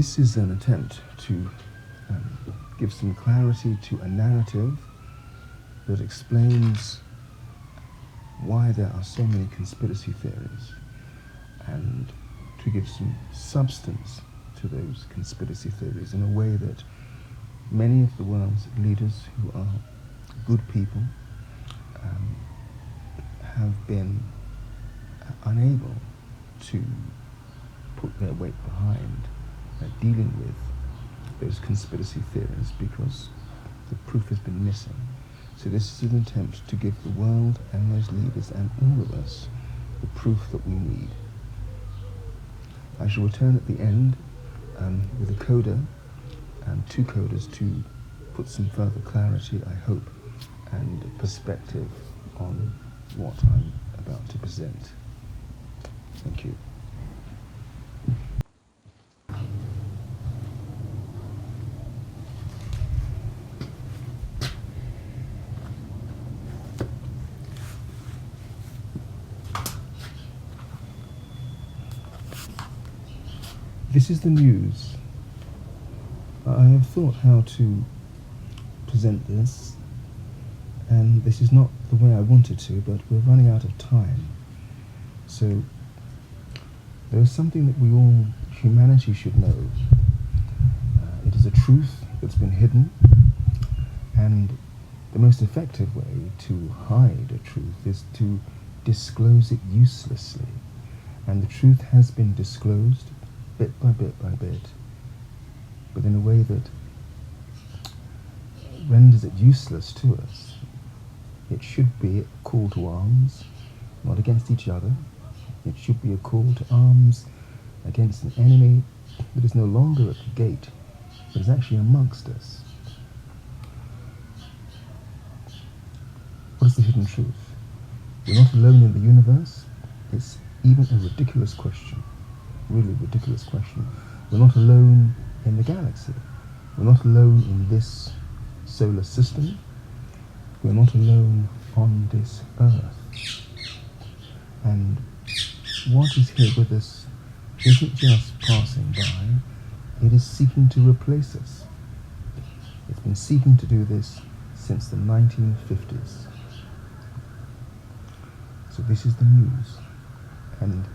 This is an attempt to give some clarity to a narrative that explains why there are so many conspiracy theories, and to give some substance to those conspiracy theories in a way that many of the world's leaders who are good people have been unable to put their weight behind dealing with those conspiracy theories because the proof has been missing. So this is an attempt to give the world and those leaders and all of us the proof that we need. I shall return at the end with a coda and two coders to put some further clarity, I hope, and perspective on what I'm about to present. Thank you. This is the news. I have thought how to present this, and this is not the way I wanted to, but we're running out of time. So there is something that we all, humanity, should know. It is a truth that's been hidden, and the most effective way to hide a truth is to disclose it uselessly. And the truth has been disclosed bit by bit by bit, but in a way that renders it useless to us. It should be a call to arms, not against each other. It should be a call to arms against an enemy that is no longer at the gate, but is actually amongst us. What is the hidden truth? We're not alone in the universe. It's even a ridiculous question. Really ridiculous question. We're not alone in the galaxy. We're not alone in this solar system. We're not alone on this earth. And what is here with us isn't just passing by, it is seeking to replace us. It's been seeking to do this since the 1950s. So this is the news. And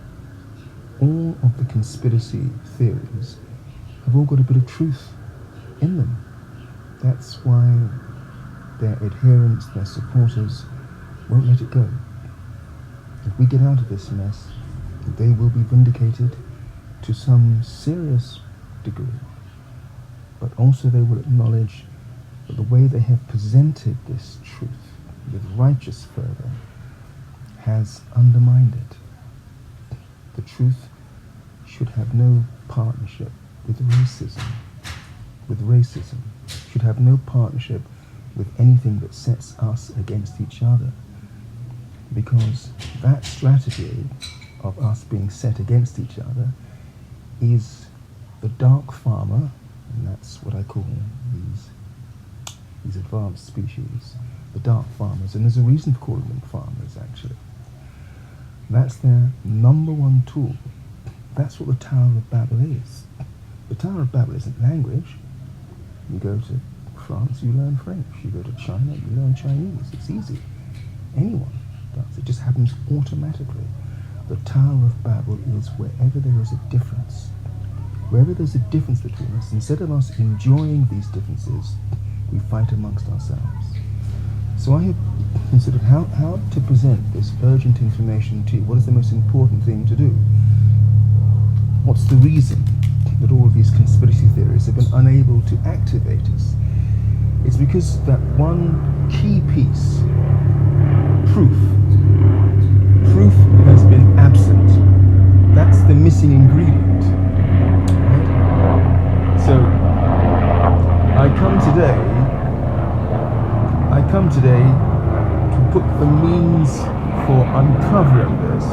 all of the conspiracy theories have all got a bit of truth in them. That's why their adherents, their supporters, won't let it go. If we get out of this mess, they will be vindicated to some serious degree. But also they will acknowledge that the way they have presented this truth with righteous fervor has undermined it. The truth should have no partnership with racism. Should have no partnership with anything that sets us against each other. Because that strategy of us being set against each other is the dark farmer, and that's what I call these advanced species, the dark farmers, and there's a reason for calling them farmers actually. That's their number one tool. That's what the Tower of Babel is. The Tower of Babel isn't language. You go to France, you learn French. You go to China, you learn Chinese. It's easy. Anyone does. It just happens automatically. The Tower of Babel is wherever there is a difference. Wherever there's a difference between us, instead of us enjoying these differences, we fight amongst ourselves. So I have considered how to present this urgent information to you. What is the most important thing to do? What's the reason that all of these conspiracy theories have been unable to activate us? It's because that one key piece, proof has been absent. That's the missing ingredient. Right? So I come today to put the means for uncovering this.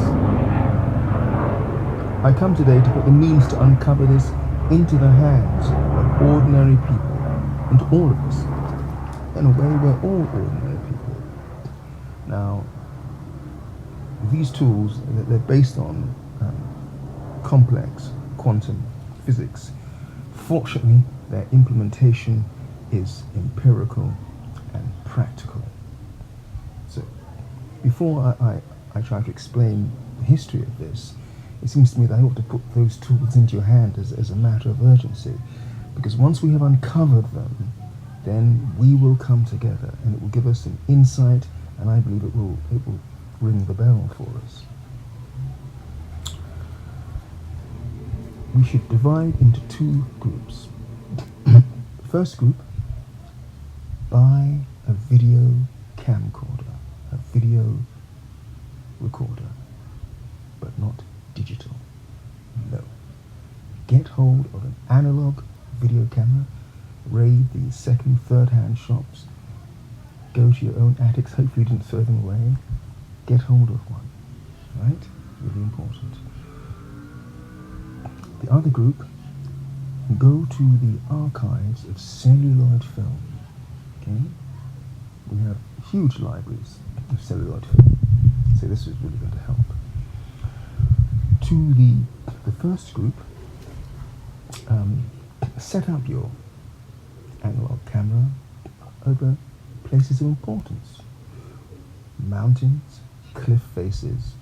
I come today to put the means to uncover this into the hands of ordinary people, and to all of us. In a way, we're all ordinary people. Now, these tools, they're based on complex quantum physics, Fortunately, their implementation is empirical and practical. So, before I try to explain the history of this, it seems to me that I ought to put those tools into your hand as a matter of urgency, because once we have uncovered them, then we will come together and it will give us an insight, and I believe it will ring the bell for us. We should divide into two groups. First group, buy a video camcorder, a video recorder, but not digital. No. Get hold of an analog video camera, raid the second, third-hand shops, go to your own attics, hopefully you didn't throw them away, get hold of one, right? Really important. The other group, go to the archives of celluloid film, okay? We have huge libraries of celluloid film, so this is really going to help. To the first group, set up your analog camera over places of importance. Mountains, cliff faces,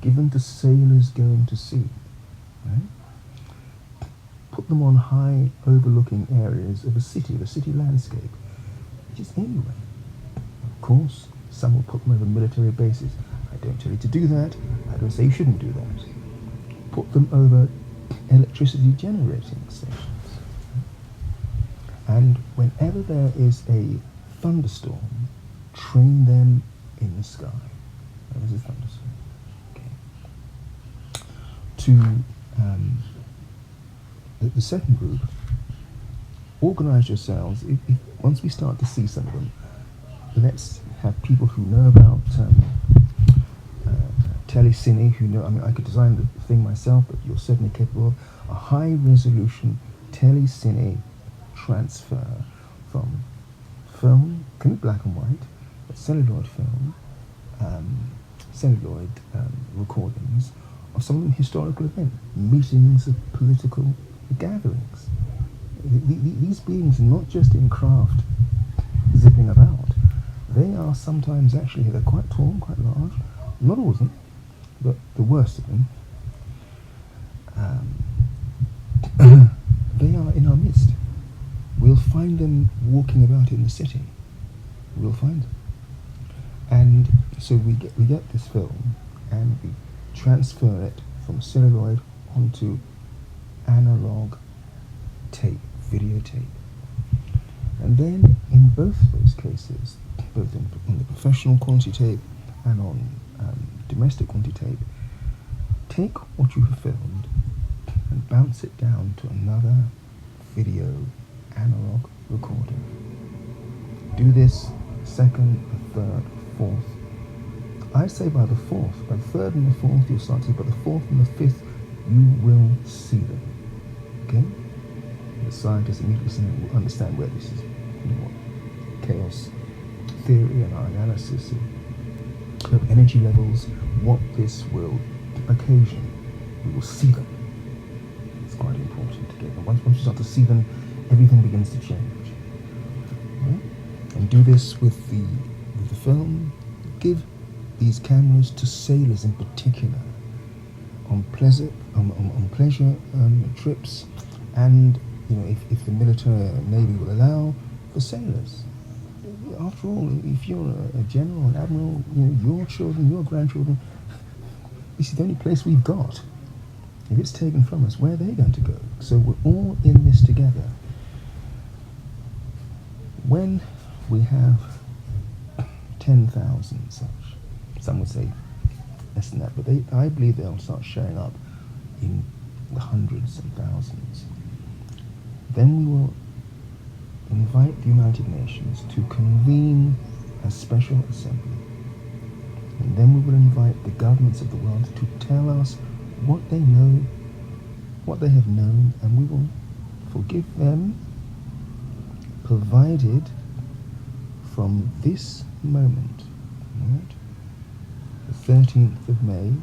given to sailors going to sea. Right? Put them on high overlooking areas of a city landscape, just anywhere. Of course, some will put them over military bases. I don't tell you to do that. I don't say you shouldn't do that. Put them over electricity generating stations. And whenever there is a thunderstorm, train them in the sky. There's a thunderstorm. Okay. To the second group, organize yourselves. Once we start to see some of them, let's have people who know about telecine, who know, I mean, I could design the thing myself, but you're certainly capable of a high-resolution telecine transfer from film, can be black and white, but celluloid film, celluloid recordings of some of them historical events, meetings of political gatherings. These beings are not just in craft zipping about. They are sometimes actually, they're quite tall, quite large, not all of them, but the worst of them. They are in our midst. We'll find them walking about in the city. We'll find them. And so we get this film and we transfer it from celluloid onto analog tape, videotape. And then in both those cases, both on the professional quality tape and on domestic quality tape, take what you have filmed and bounce it down to another video analog recording. Do this second, the third, fourth. I say by the fourth, by the third and the fourth you'll start to see, by the fourth and the fifth you will see them. Okay? The scientists immediately will understand where this is, what chaos theory and our analysis of energy levels, what this will occasion. We will see them. It's quite important to get them. Once you start to see them, everything begins to change. Right? And do this with the film. Give these cameras to sailors in particular on pleasure trips, and if the military navy will allow, for sailors. After all, if you're a general, an admiral, your children, your grandchildren, this is the only place we've got. If it's taken from us, where are they going to go? So we're all in this together. When we have 10,000 such, some would say less than that, but I believe they'll start showing up in the hundreds and thousands. Then we will invite the United Nations to convene a special assembly. And then we will invite the governments of the world to tell us what they know, what they have known, and we will forgive them, provided from this moment, right, the 13th of May,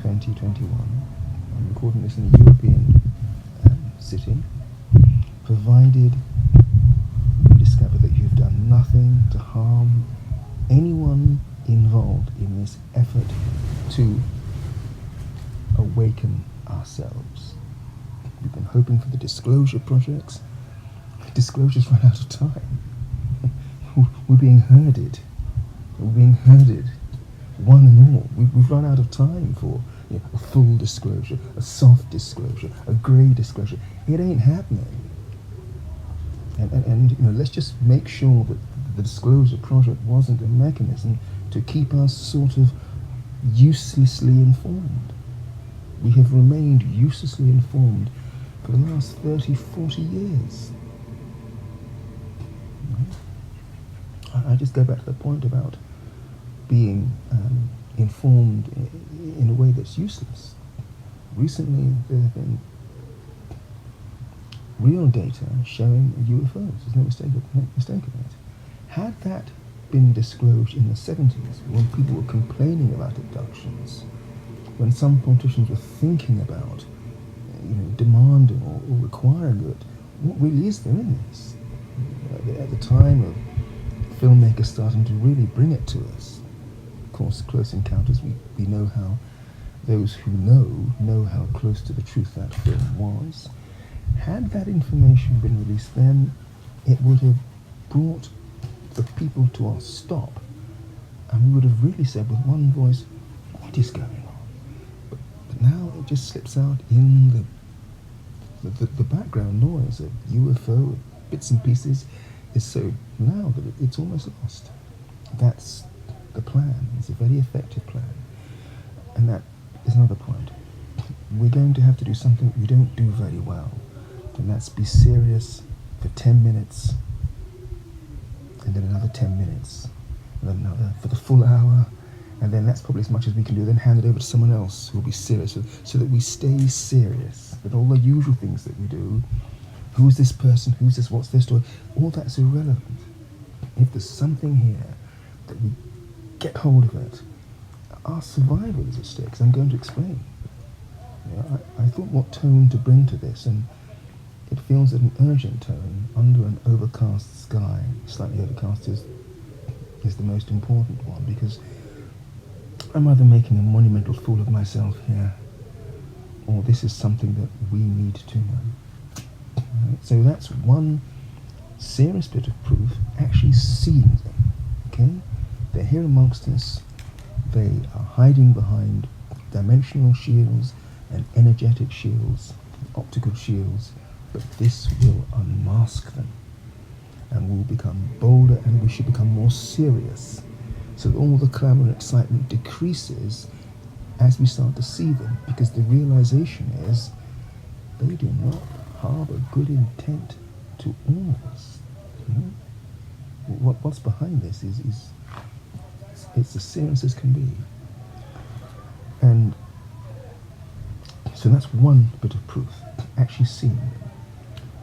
2021, I'm recording this in the European city, provided you discover that you've done nothing to harm anyone involved in this effort to awaken ourselves. We've been hoping for the disclosure projects. Disclosure's run out of time. We're being herded. We're being herded, one and all. We've run out of time for a full disclosure, a soft disclosure, a grey disclosure. It ain't happening. And let's just make sure that the disclosure project wasn't a mechanism to keep us sort of uselessly informed. We have remained uselessly informed for the last 30, 40 years. I just go back to the point about being informed in a way that's useless. Recently, there have been real data showing UFOs. There's no mistake about it. Had that been disclosed in the 70s, when people were complaining about abductions, when some politicians were thinking about, demanding or requiring it, what really is there in this? At the time of filmmakers starting to really bring it to us. Of course, Close Encounters, we know how those who know how close to the truth that film was. Had that information been released then, it would have brought the people to our stop, and we would have really said with one voice, what is going on? But now it just slips out in the background noise of UFO bits and pieces is so loud that it's almost lost. That's the plan. It's a very effective plan. And that is another point. We're going to have to do something we don't do very well, and that's be serious for 10 minutes, and then another 10 minutes, and then another for the full hour, and then that's probably as much as we can do, then hand it over to someone else who will be serious, so that we stay serious with all the usual things that we do. Who's this person? Who's this? What's their story? All that's irrelevant. If there's something here that we get hold of it, our survival is at stake, as I'm going to explain. I thought what tone to bring to this, and it feels that an urgent tone under an overcast sky, slightly overcast, is the most important one, because I'm either making a monumental fool of myself here, or this is something that we need to know. Right? So that's one serious bit of proof, actually seeing them. Okay? They're here amongst us. They are hiding behind dimensional shields and energetic shields, optical shields, but this will unmask them, and we'll become bolder, and we should become more serious, so that all the clamour and excitement decreases as we start to see them, because the realization is they do not harbour good intent to all of us. What's behind this is it's as serious as can be. And so that's one bit of proof, actually seeing them.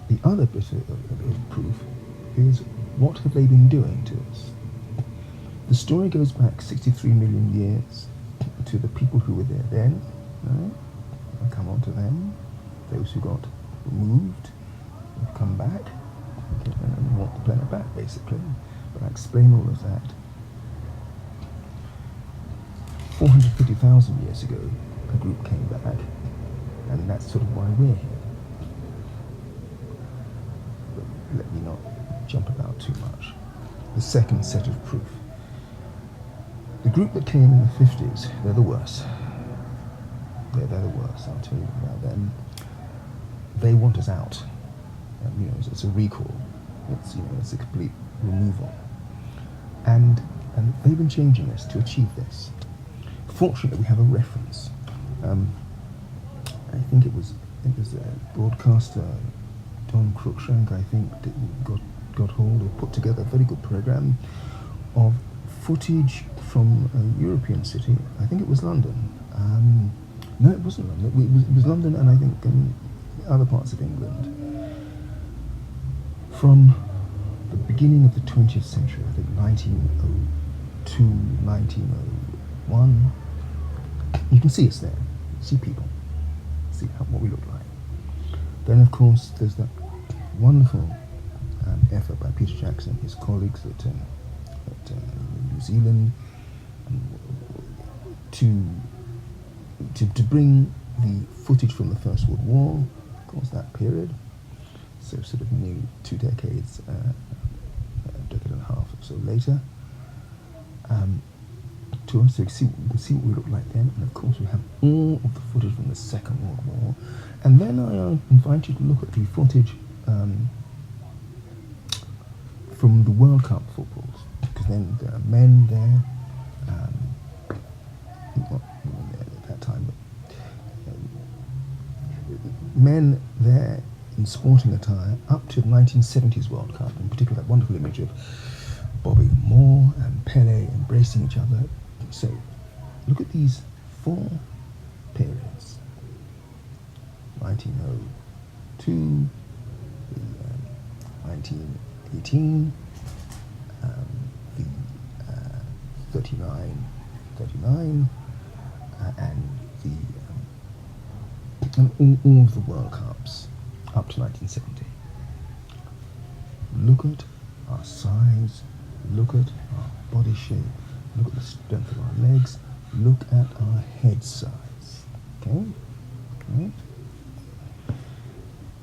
The other bit of proof is, what have they been doing to us? The story goes back 63 million years to the people who were there then. Right? I'll come on to them. Those who got removed have come back and want the planet back, basically. But I explain all of that. 450,000 years ago, a group came back, and that's sort of why we're here. But let me not jump about too much. The second set of proof. The group that came in the 50s, they're the worst. They're the worst, I'll tell you about them. They want us out. It's a recall. It's a complete removal. And they've been changing this to achieve this. Fortunately, we have a reference. I think it was broadcaster Don Cruikshank, I think, got hold or put together a very good program of footage from a European city. I think it was London. No, it wasn't London. It was London, and I think other parts of England. From the beginning of the 20th century, I think 1902, 1901. You can see us there. See people. See what we look like. Then, of course, there's that wonderful effort by Peter Jackson and his colleagues at New Zealand to bring the footage from the First World War, of course, that period, so sort of nearly 2 decades, a decade and a half or so later, to us, so you can see what we look like then, and of course we have all of the footage from the Second World War, and then I invite you to look at the footage from the World Cup footballs, because then there are men there, not at that time, but men there in sporting attire up to the 1970s World Cup, in particular that wonderful image of Bobby Moore and Pele embracing each other. So look at these 4 periods: 1902, 1918, the 39, and all of the World Cups up to 1970. Look at our size, look at our body shape, look at the strength of our legs, look at our head size, okay? Right?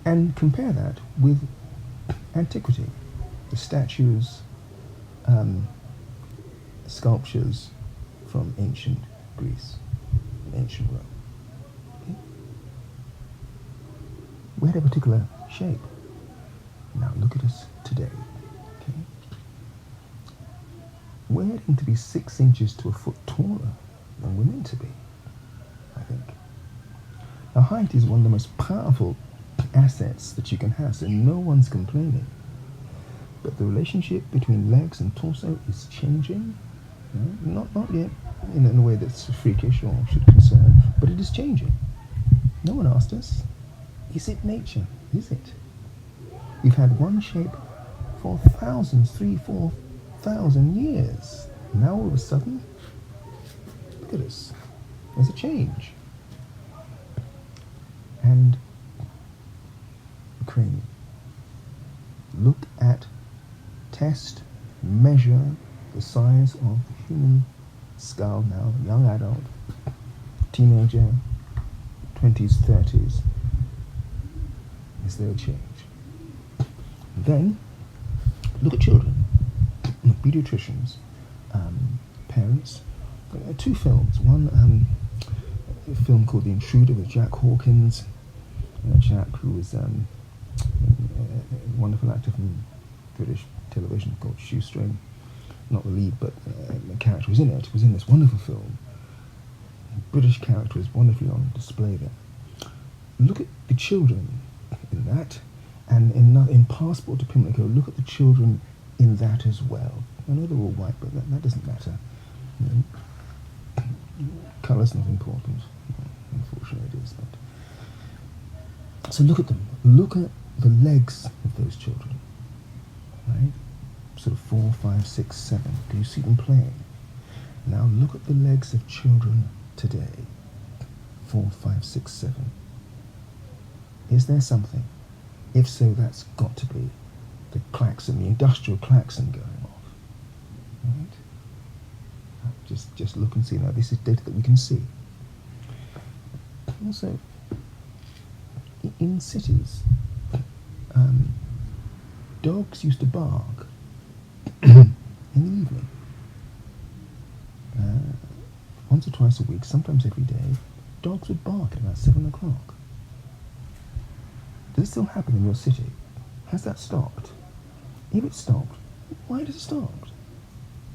And compare that with antiquity, the statues, sculptures from ancient Greece, ancient Rome. Okay? We had a particular shape. Now look at us today. Okay? We're heading to be 6 inches to a foot taller than we're meant to be, I think. Now height is one of the most powerful assets that you can have, so no one's complaining. But the relationship between legs and torso is changing. Not yet in a way that's freakish or should concern, but it is changing. No one asked us. Is it nature? Is it? We've had one shape for thousands, 3,000-4,000 years. Now all of a sudden, look at us. There's a change. And Ukraine. Look at, test, measure the size of the human skull now, young adult, teenager, 20s, 30s. Is there a change? Then, look at children, pediatricians, parents. There are 2 films. One, a film called The Intruder with Jack Hawkins, Jack, who was a wonderful actor from British television called Shoestring. Not the lead, but the character was in it. Was in this wonderful film. The British character is wonderfully on display there. Look at the children in that, and in Passport to Pimlico, look at the children in that as well. I know they're all white, but that doesn't matter. Colour's not important. Unfortunately, it is. But so look at them. Look at the legs of those children. Right? Sort of 4, 5, 6, 7. Do you see them playing? Now look at the legs of children today. 4, 5, 6, 7. Is there something? If so, that's got to be the klaxon, the industrial klaxon going off. Right? Just look and see. Now this is data that we can see. Also, in cities, dogs used to bark in the evening. Once or twice a week, sometimes every day, dogs would bark at about 7 o'clock. Does it still happen in your city? Has that stopped? If it stopped, why does it stop?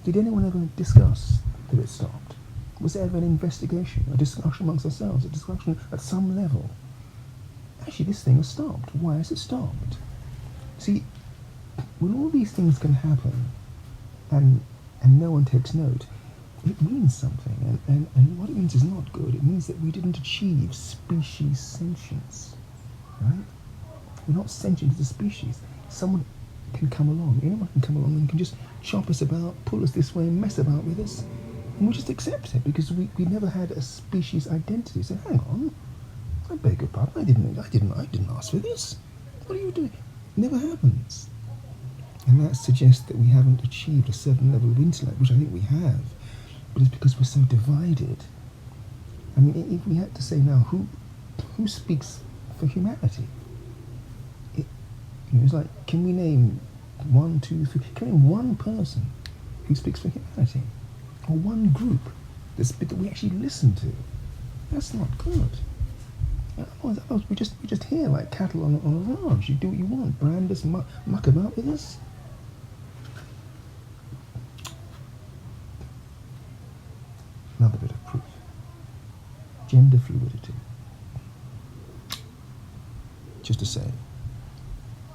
Did anyone ever discuss that it stopped? Was there ever an investigation, a discussion amongst ourselves, a discussion at some level? Actually, this thing has stopped. Why has it stopped? See, when all these things can happen and no one takes note, it means something. And what it means is not good. It means that we didn't achieve species sentience. Right? We're not sentient as a species. Someone can come along, anyone can come along and can just chop us about, pull us this way, mess about with us, and we just accept it because we never had a species identity. So hang on, I beg your pardon, I didn't ask for this. What are you doing? It never happens. And that suggests that we haven't achieved a certain level of intellect, which I think we have, but it's because we're so divided. I mean, if we had to say now, who speaks for humanity? It's like, can we name 1, 2, 3? Can we name one person who speaks for humanity, or one group that we actually listen to? That's not good. Otherwise, we just hear like cattle on a ranch. You do what you want, brand us, muck about with us. Another bit of proof. Gender fluidity. Just to say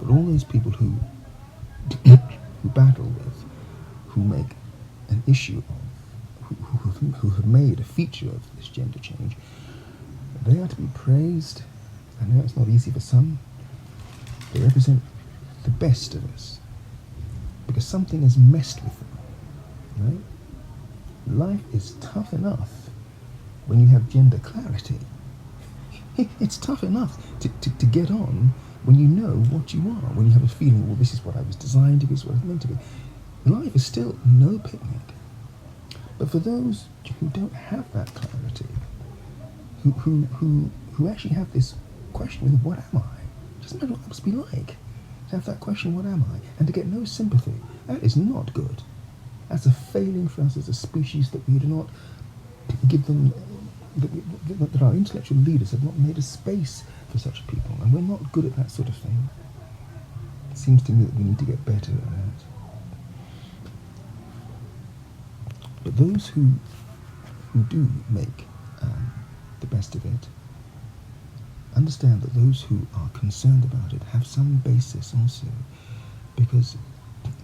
that all those people who battle with, who make an issue of, who have made a feature of this gender change, they are to be praised. I know it's not easy for some. They represent the best of us, because something has messed with them, right? Life is tough enough when you have gender clarity. It's tough enough to get on when you know what you are, when you have a feeling, well, this is what I was designed to be, this is what I was meant to be. Life is still no picnic. But for those who don't have that clarity, who actually have this question of what am I? It doesn't matter what that must be like. To have that question, what am I? And to get no sympathy, that is not good. That's a failing for us as a species, that we do not give them, that our intellectual leaders have not made a space for such people, and we're not good at that sort of thing. It seems to me that we need to get better at that. But those who do make the best of it, understand that those who are concerned about it have some basis also, because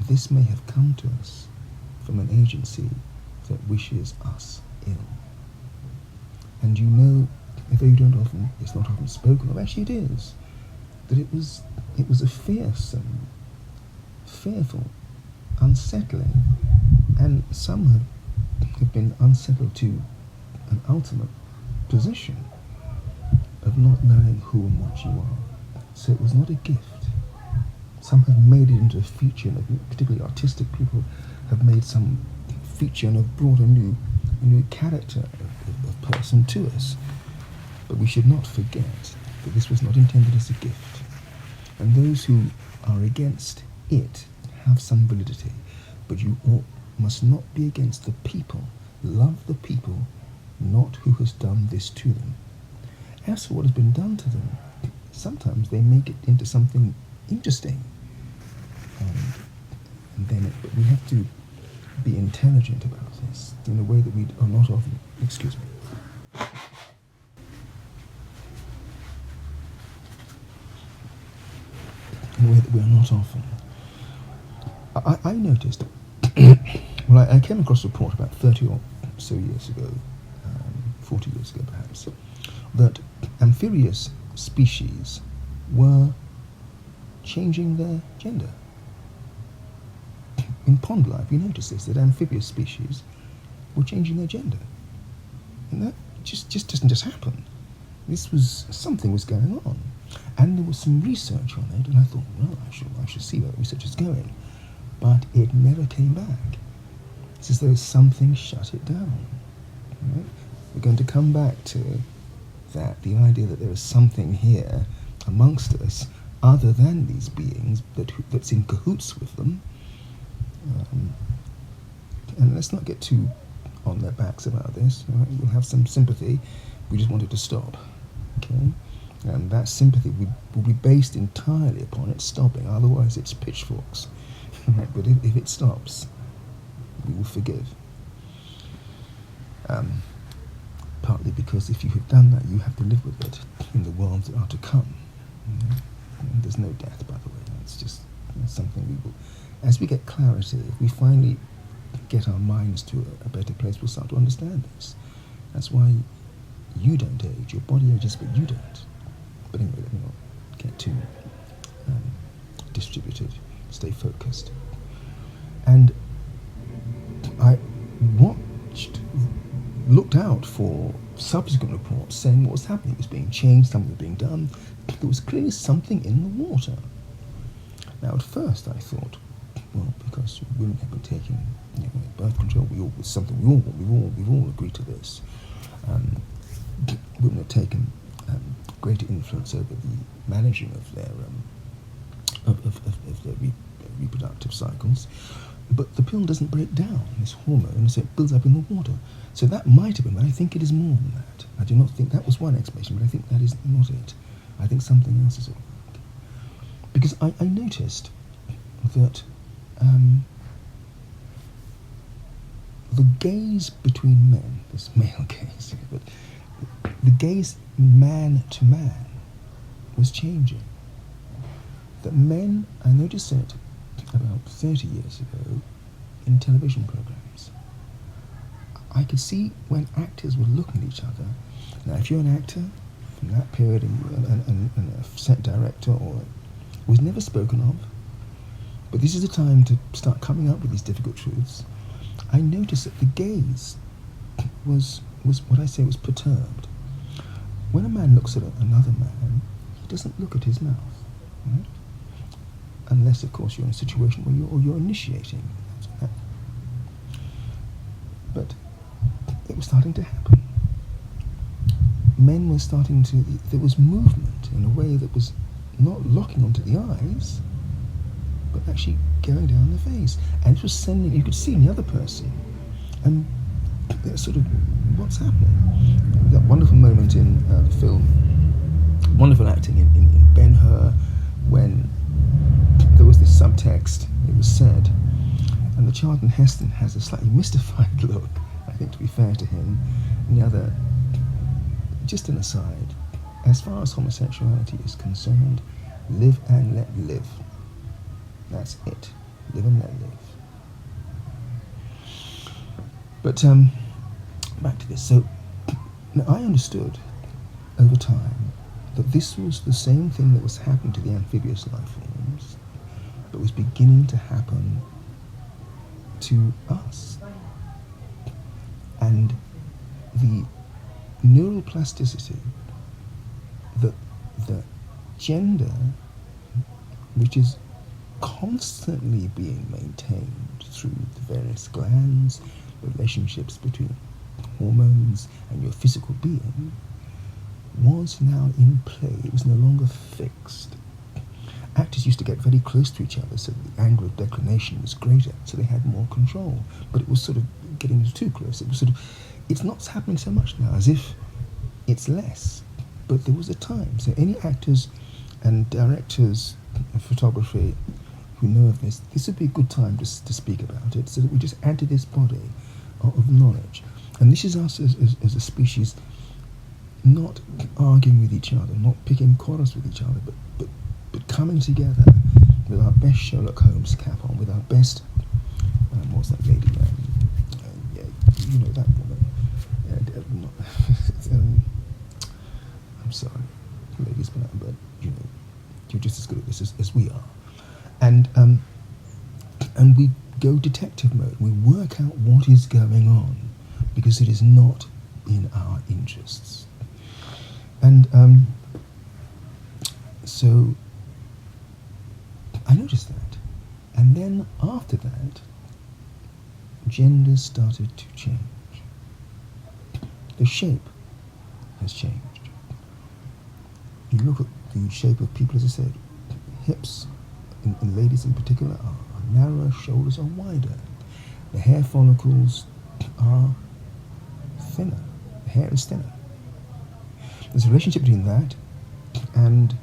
this may have come to us from an agency that wishes us ill. And you know, though it's not often spoken of, actually it is, that it was a fearsome, fearful, unsettling, and some have been unsettled to an ultimate position of not knowing who and what you are. So it was not a gift. Some have made it into a feature, and particularly artistic people have made some feature and have brought a new character of person to us. But we should not forget that this was not intended as a gift. And those who are against it have some validity. But you must not be against the people. Love the people, not who has done this to them. As for what has been done to them, sometimes they make it into something interesting. And then we have to be intelligent about this in a way that we are not often. Excuse me. In a way that we are not often. I noticed, well, I came across a report about 30 or so years ago, 40 years ago perhaps, that amphibious species were changing their gender. In pond life, you notice this, that amphibious species were changing their gender. And that just doesn't just happen. Something was going on. And there was some research on it, and I thought, well, I should see where the research is going. But it never came back. It's as though something shut it down. Right? We're going to come back to that, the idea that there is something here amongst us other than these beings that's in cahoots with them. And let's not get too on their backs about this. Right? We'll have some sympathy. We just want it to stop. Okay? And that sympathy will be based entirely upon it stopping. Otherwise, it's pitchforks. Right? But if it stops, we will forgive. Partly because if you have done that, you have to live with it in the worlds that are to come. And there's no death, by the way. It's just something we will. As we get clarity, if we finally get our minds to a better place, we'll start to understand this. That's why you don't age. Your body ages, but you don't. But anyway, let me not get too distributed. Stay focused. And I looked looked out for subsequent reports saying what was happening. It was being changed, something was being done. There was clearly something in the water. Now, at first, I thought, well, because women have been taking birth control, it's something we've all agreed to this. Women have taken greater influence over the managing of their reproductive cycles. But the pill doesn't break down this hormone, so it builds up in the water. So that might have been, but I think it is more than that. I do not think that was one explanation, but I think that is not it. I think something else is at work. Because I noticed that the gaze between men, this male gaze, but the gaze man to man was changing. That men, I noticed it about 30 years ago in television programs. I could see when actors were looking at each other. Now, if you're an actor from that period and a set director, or it was never spoken of, but this is the time to start coming up with these difficult truths. I noticed that the gaze was what I say was perturbed. When a man looks at another man, he doesn't look at his mouth, right? Unless, of course, you're in a situation where you're initiating. But it was starting to happen. Men were starting to, there was movement in a way that was not locking onto the eyes, but actually going down the face. And it was sending, you could see in the other person, and sort of, what's happening? That wonderful moment in the film, wonderful acting in Ben-Hur, when there was this subtext, it was said, and the Charlton Heston has a slightly mystified look, I think, to be fair to him, and the other, just an aside, as far as homosexuality is concerned, live and let live. That's it. Live and let live. But back to this. So now I understood over time that this was the same thing that was happening to the amphibious life forms, but was beginning to happen to us. And the neural plasticity, the gender, which is constantly being maintained through the various glands, relationships between hormones and your physical being, was now in play. It was no longer fixed. Actors used to get very close to each other so that the angle of declination was greater, so they had more control. But it was sort of getting too close. It was sort of, it's not happening so much now, as if it's less. But there was a time. So any actors and directors of photography who know of this would be a good time to speak about it, so that we just add to this body of knowledge. And this is us as a species not arguing with each other, not picking quarrels with each other, but coming together with our best Sherlock Holmes cap on, with our best, what's that lady? Yeah, you know that woman. I'm sorry, ladies, but you know, you're just as good at this as we are. And we go detective mode. We work out what is going on, because it is not in our interests. And so I noticed that. And then after that, gender started to change. The shape has changed. You look at the shape of people, as I said, hips, in ladies in particular, are narrower, shoulders are wider. The hair follicles are thinner. The hair is thinner. There's a relationship between that and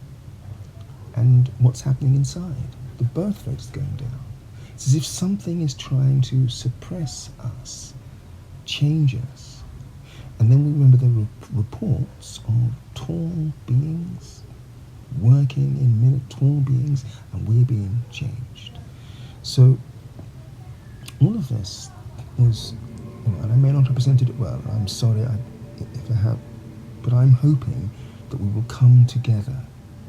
what's happening inside. The birth rate is going down. It's as if something is trying to suppress us, change us. And then we remember the reports of tall beings working in tall beings, and we're being changed. So all of this is, and I may not have presented it well, I'm sorry if I have, but I'm hoping that we will come together,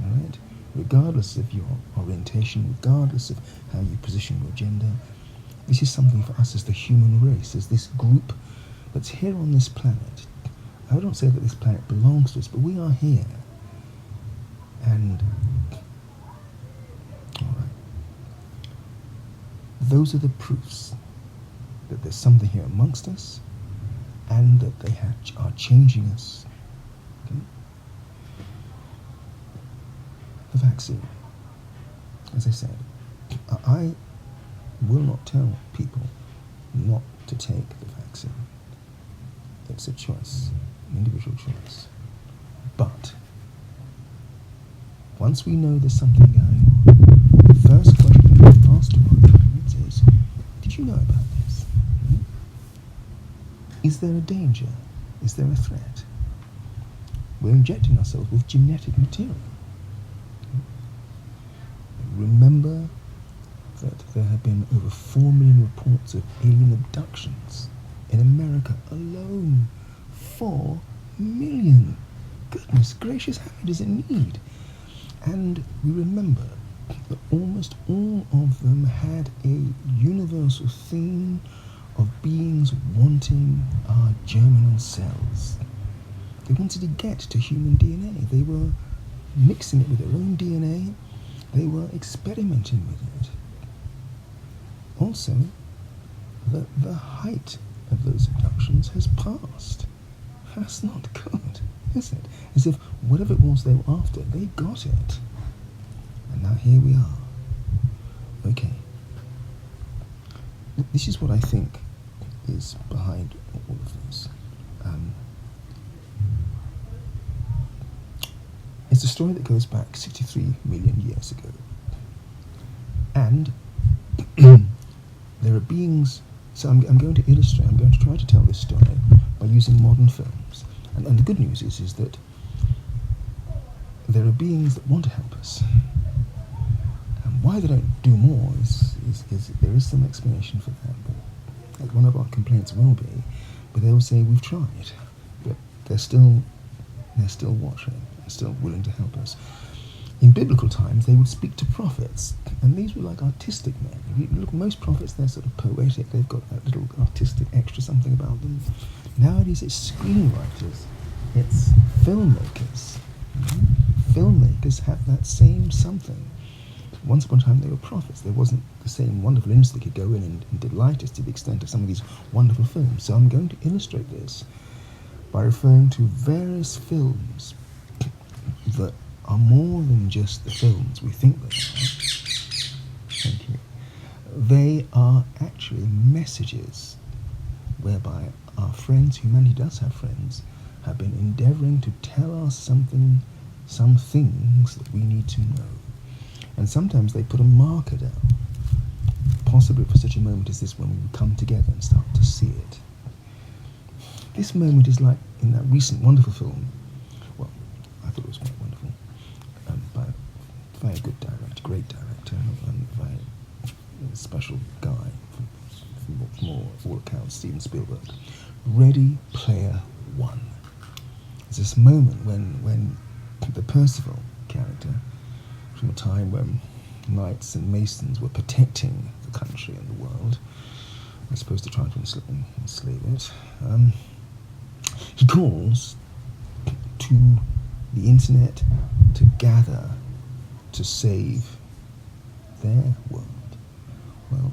all right? Regardless of your orientation, regardless of how you position your gender, this is something for us as the human race, as this group But here on this planet, I don't say that this planet belongs to us, but we are here. And, all right, those are the proofs that there's something here amongst us and that they are changing us. Okay? The vaccine, as I said, I will not tell people not to take the vaccine. It's a choice, an individual choice. But once we know there's something going on, the first question we ask to our clients is, did you know about this? Is there a danger? Is there a threat? We're injecting ourselves with genetic material. Remember that there have been over 4 million reports of alien abductions in America alone. 4 million! Goodness gracious, how many does it need? And we remember that almost all of them had a universal theme of beings wanting our germinal cells. They wanted to get to human DNA. They were mixing it with their own DNA. They were experimenting with it. Also, the height of those abductions has passed. That's not good, is it? As if whatever it was they were after, they got it. And now here we are. Okay. This is what I think is behind all of this. It's a story that goes back 63 million years ago. And there are beings, so I'm going to illustrate, I'm going to try to tell this story by using modern films. And the good news is that there are beings that want to help us. And why they don't do more is there is some explanation for that. But like one of our complaints will be, but they'll say we've tried, but they're still watching, they're still willing to help us. In biblical times, they would speak to prophets, and these were like artistic men. If you look, most prophets, they're sort of poetic. They've got that little artistic extra something about them. Nowadays, it's screenwriters, it's filmmakers. Filmmakers have that same something. Once upon a time, they were prophets. There wasn't the same wonderful industry that could go in and delight us to the extent of some of these wonderful films. So I'm going to illustrate this by referring to various films that are more than just the films we think they are. Thank you. They are actually messages whereby our friends, humanity does have friends, have been endeavoring to tell us something, some things that we need to know. And sometimes they put a marker down, possibly for such a moment as this when we come together and start to see it. This moment is like in that recent wonderful film, well, I thought it was quite wonderful, by a very good director, great director, and very special guy, from all accounts, Steven Spielberg. Ready Player One. There's this moment when the Percival character, from a time when knights and masons were protecting the country and the world, as opposed to trying to enslave it, he calls to the internet to gather to save their world. Well,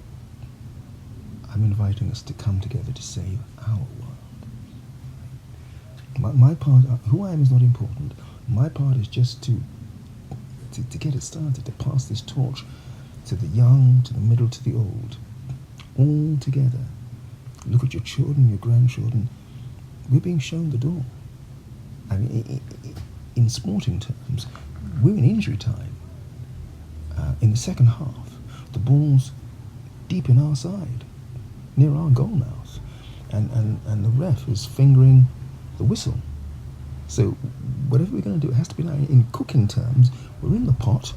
I'm inviting us to come together to save our world. My part, who I am is not important. My part is just to get it started, to pass this torch to the young, to the middle, to the old, all together. Look at your children, your grandchildren. We're being shown the door. I mean, in sporting terms, we're in injury time. In the second half, the ball's deep in our side, near our goal mouth, and the ref is fingering the whistle. So whatever we're going to do, it has to be like in cooking terms. We're in the pot,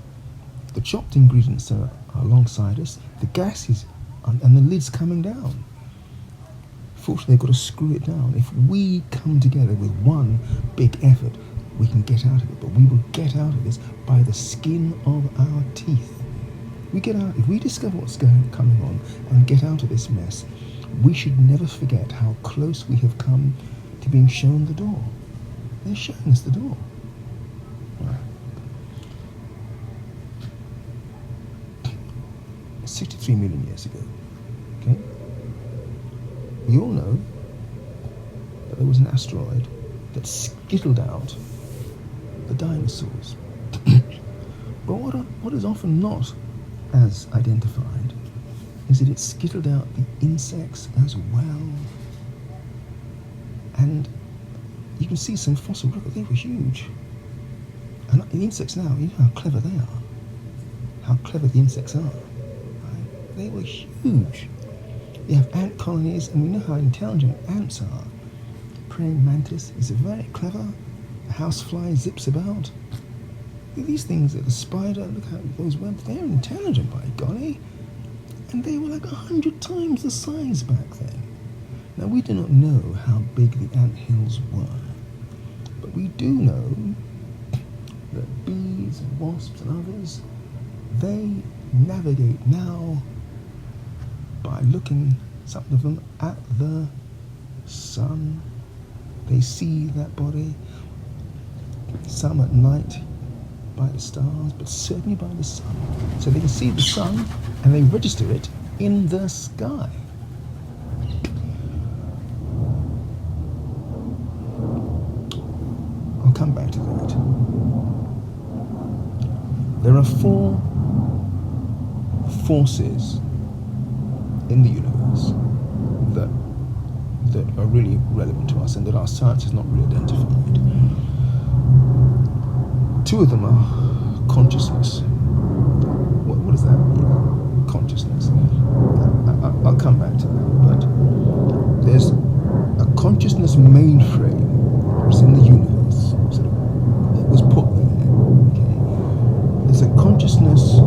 the chopped ingredients are alongside us, the gas is, and the lid's coming down. Fortunately, they've got to screw it down. If we come together with one big effort, we can get out of it. But we will get out of this by the skin of our teeth. We get out, if we discover what's coming on and get out of this mess, We should never forget how close we have come to being shown the door. They're showing us the door. Right. 63 million years ago, okay? We all know that there was an asteroid that skittled out the dinosaurs. But what is often not as identified is that it skittled out the insects as well. And you can see some fossil records, they were huge. And the insects now, you know how clever they are. How clever the insects are. Right? They were huge. You have ant colonies, and we know how intelligent ants are. Praying mantis is very clever. A housefly zips about. These things, the spider, look how those webs, they're intelligent, by golly. And they were like 100 times the size back then. Now, we do not know how big the ant hills were, but we do know that bees and wasps and others, they navigate now by looking, some of them, at the sun. They see that body, some at night by the stars, but certainly by the sun. So they can see the sun and they register it in the sky. I'll come back to that. There are 4 forces in the universe that are really relevant to us and that our science has not really identified. 2 of them are consciousness. What does that mean? Consciousness. I'll come back to that. But there's a consciousness mainframe that's in the universe. So it was put there. Okay. There's a consciousness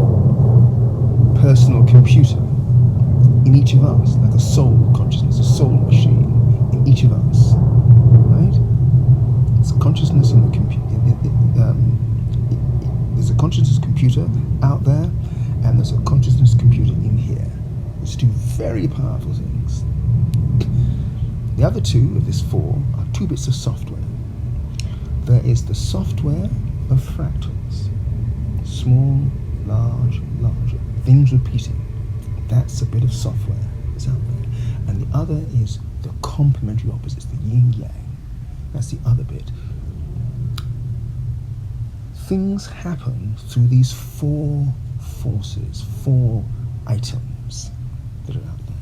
personal computer in each of us, like a soul consciousness, a soul machine in each of us. Right? It's a consciousness in the computer. There's a consciousness computer out there, and there's a consciousness computer in here, which do very powerful things. The other 2 of this 4 are 2 bits of software. There is the software of fractals, small, large, larger, things repeating. That's a bit of software that's out there. And the other is the complementary opposites, the yin-yang. That's the other bit. Things happen through these 4 forces, 4 items that are out there.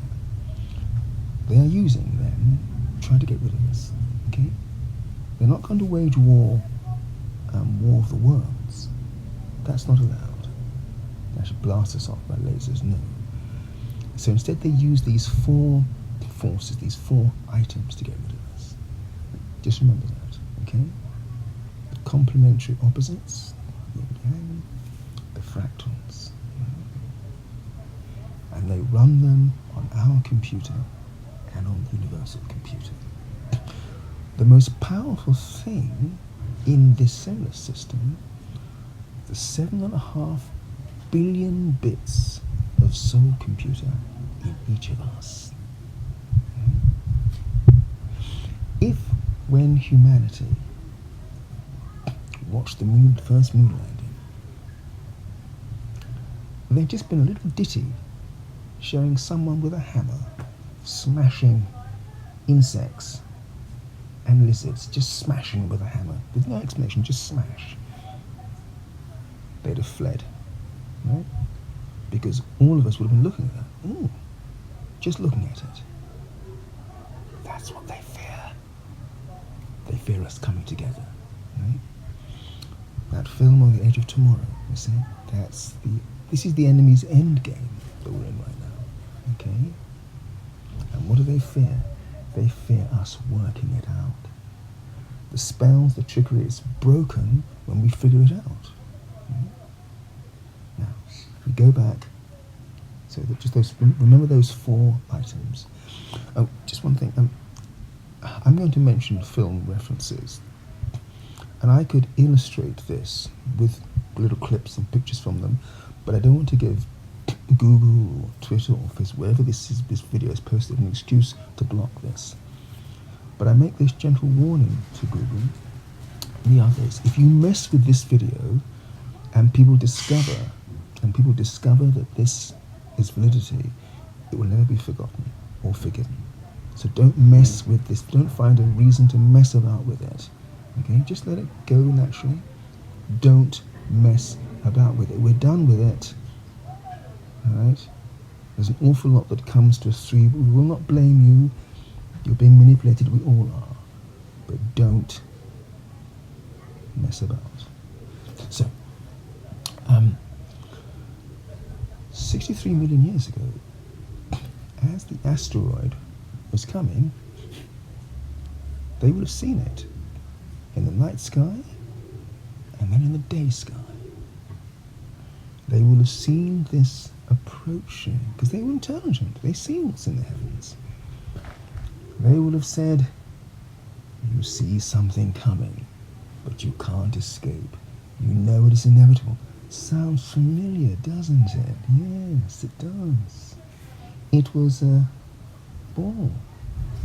They are using them, trying to get rid of us. Okay? They're not going to wage war of the worlds. That's not allowed. They should blast us off by lasers, no. So instead they use these 4 forces, these 4 items to get rid of us. Just remember that, okay? The complementary opposites, yin-yang, the fractals. And they run them on our computer and on the universal computer. The most powerful thing in this solar system, the 7.5 billion bits of soul computer in each of us. If, when humanity watched the first moon landing, there'd just been a little ditty showing someone with a hammer smashing insects and lizards, just smashing with a hammer, with no explanation, just smash, they'd have fled, right? Because all of us would have been looking at that. Ooh, just looking at it. That's what they fear. They fear us coming together, right? That film On the Edge of Tomorrow, you see, this is the enemy's end game that we're in right now, okay? And what do they fear? They fear us working it out. The spells, the trickery is broken when we figure it out. Right? Now, if we go back, so that just those, remember those 4 items. Oh, just one thing. I'm going to mention film references, and I could illustrate this with little clips and pictures from them, but I don't want to give Google or Twitter or Facebook, wherever this video is posted, an excuse to block this. But I make this gentle warning to Google and the others. If you mess with this video and people discover that this is validity, it will never be forgotten or forgiven. So don't mess with this. Don't find a reason to mess about with it. Okay, just let it go naturally. Don't mess about with it. We're done with it. Alright? There's an awful lot that comes to us through. We will not blame you. You're being manipulated. We all are. But don't mess about. So, 63 million years ago, as the asteroid was coming, they would have seen it in the night sky and then in the day sky. They would have seen this approaching because they were intelligent. They see what's in the heavens. They would have said, you see something coming, but you can't escape. You know it is inevitable. Sounds familiar, doesn't it? Yes, it does. It was a ball.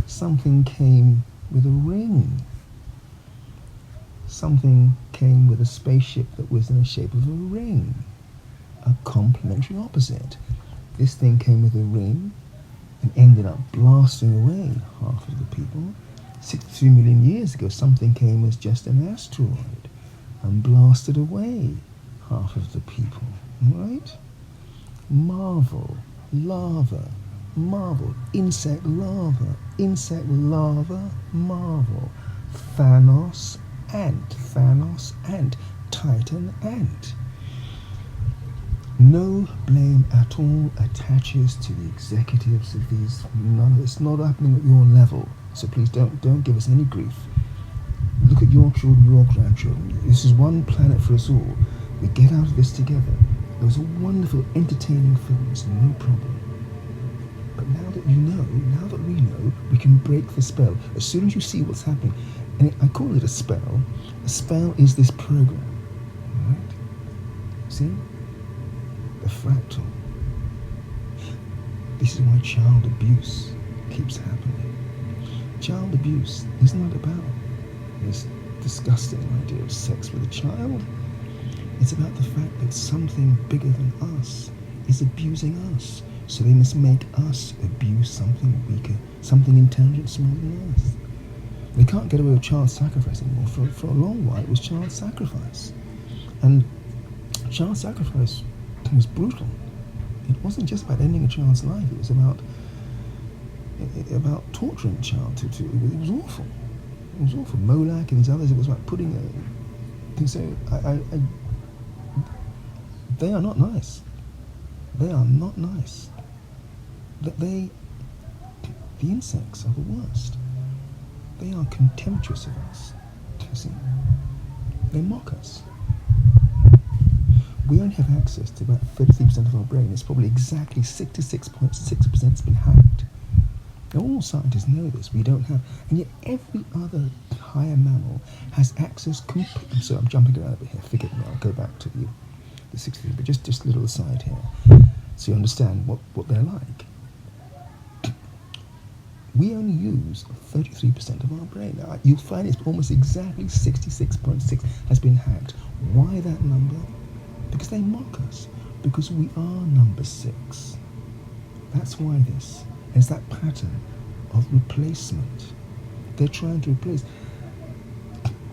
Something came with a ring. Something came with a spaceship that was in the shape of a ring. A complementary opposite. This thing came with a ring and ended up blasting away half of the people. 63 million years ago, something came as just an asteroid and blasted away half of the people. Right? Marvel, lava, marvel, insect lava, marvel, Thanos, ant, Titan, ant. No blame at all attaches to the executives of these. None of it's not happening at your level. So please don't give us any grief. Look at your children, your grandchildren. This is one planet for us all. We get out of this together. Those are wonderful, entertaining films, no problem. But now that you know, now that we know, we can break the spell. As soon as you see what's happening, and I call it a spell is this program, right? See? The fractal. This is why child abuse keeps happening. Child abuse is not about this disgusting idea of sex with a child. It's about the fact that something bigger than us is abusing us. So they must make us abuse something weaker, something intelligent, smaller than us. They can't get away with child sacrifice anymore. For a long while, it was child sacrifice. And child sacrifice was brutal. It wasn't just about ending a child's life. It was about torturing a child. It was awful. It was awful. Moloch and these others, it was about putting a... So they are not nice. They are not nice. The insects are the worst. They are contemptuous of us. You see? They mock us. We only have access to about 33% of our brain. It's probably exactly 66.6% has been hacked. Now, all scientists know this. We don't have, and yet every other higher mammal has access. So I'm jumping around a bit here. Forgive me. I'll go back to the 63. But just a little aside here, so you understand what they're like. We only use 33% of our brain. Now, you'll find it's almost exactly 66.6 has been hacked. Why that number? Because they mock us. Because we are number 6. That's why this. It's that pattern of replacement. They're trying to replace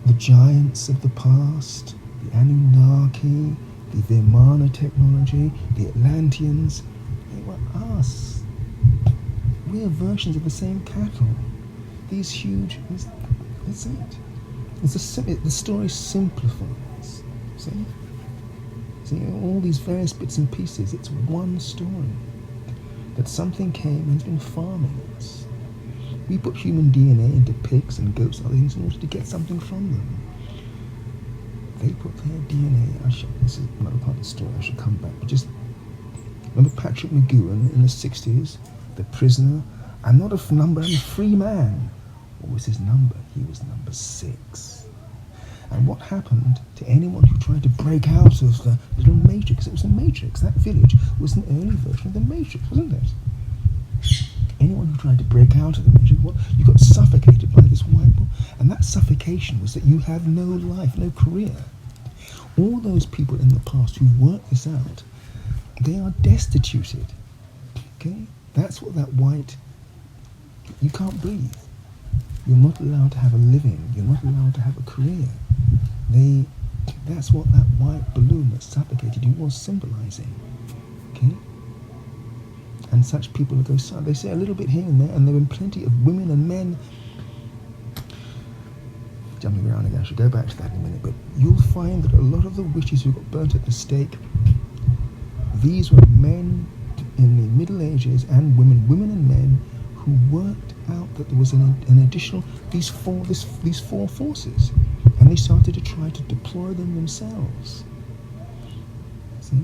the giants of the past, the Anunnaki, the Vimana technology, the Atlanteans. They were us. We are versions of the same cattle. These huge... That's it. The story simplifies. See? All these various bits and pieces, it's one story. That something came and has been farming us. We put human DNA into pigs and goats and other things in order to get something from them. They put their DNA... This is another part of the story, I should come back. But just remember Patrick McGowan in the 60s? The prisoner? I'm not a number, I'm a free man. What was his number? He was number 6. And what happened to anyone who tried to break out of the little matrix? It was a matrix. That village was an early version of the matrix, wasn't it? Anyone who tried to break out of the matrix, what, you got suffocated by this white ball. And that suffocation was that you have no life, no career. All those people in the past who worked this out, they are destituted. Okay? That's what that white, you can't breathe. You're not allowed to have a living. You're not allowed to have a career. That's what that white balloon that suffocated you was symbolizing. Okay? And such people go silent. They say a little bit here and there, and there have been plenty of women and men jumping around again. I should go back to that in a minute, but you'll find that a lot of the witches who got burnt at the stake, these were men in the Middle Ages and women and men who worked out that there was an additional these four forces, and they started to try to deploy them themselves. See,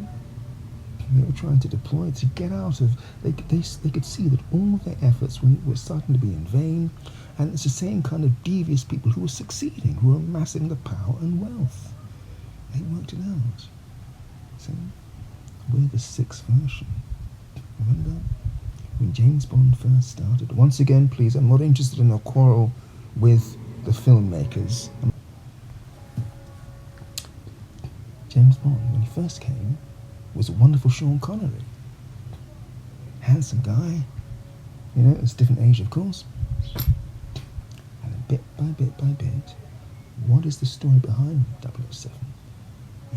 they were trying to deploy to get out of. They could see that all of their efforts were starting to be in vain, and it's the same kind of devious people who were succeeding, who were amassing the power and wealth. They worked it out. See, we're the sixth version. Remember? When James Bond first started. Once again, please, I'm not interested in a quarrel with the filmmakers. James Bond, when he first came, was a wonderful Sean Connery. Handsome guy. You know, it's a different age, of course. And then bit by bit by bit, what is the story behind 007?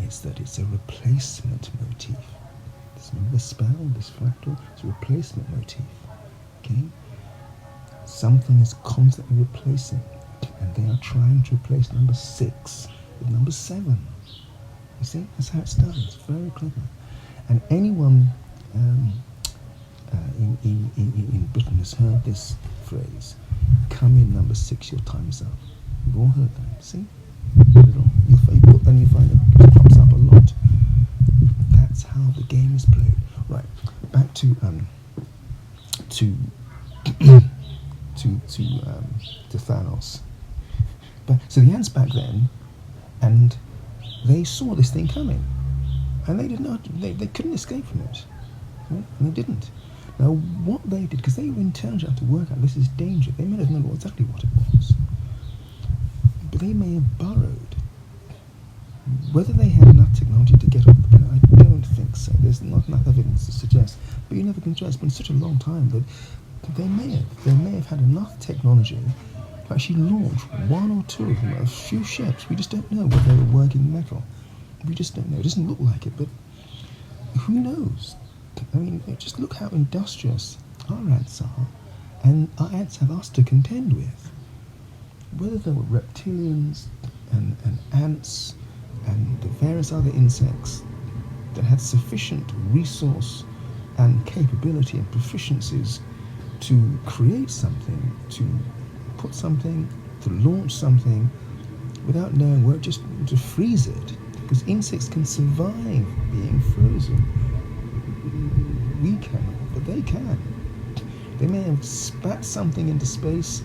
It's that it's a replacement motif. Remember the spell, this fractal? It's a replacement motif. Okay? Something is constantly replacing, and they are trying to replace number 6 with number 7. You see? That's how it's done. It's very clever. And anyone in Britain has heard this phrase, come in number 6, your time's up. You've all heard that. See? You find it crops up a lot. That's how the game is played. Right, back to Thanos. But so the ants back then, and they saw this thing coming, and they did not. They couldn't escape from it, right? And they didn't. Now, what they did, because they were intelligent to work out this is danger. They may have known exactly what it was, but they may have burrowed. Whether they had enough technology to get off the planet, I don't think so. There's not enough evidence to suggest. But you never can judge. It's been such a long time that they may have had enough technology to actually launch one or two of them, a few ships. We just don't know whether they were working metal. We just don't know. It doesn't look like it, but who knows? I mean, just look how industrious our ants are, and our ants have us to contend with. Whether there were reptilians and ants and the various other insects that had sufficient resource and capability and proficiencies to create something, to put something, to launch something without knowing where, just to freeze it. Because insects can survive being frozen. We cannot, but they can. They may have spat something into space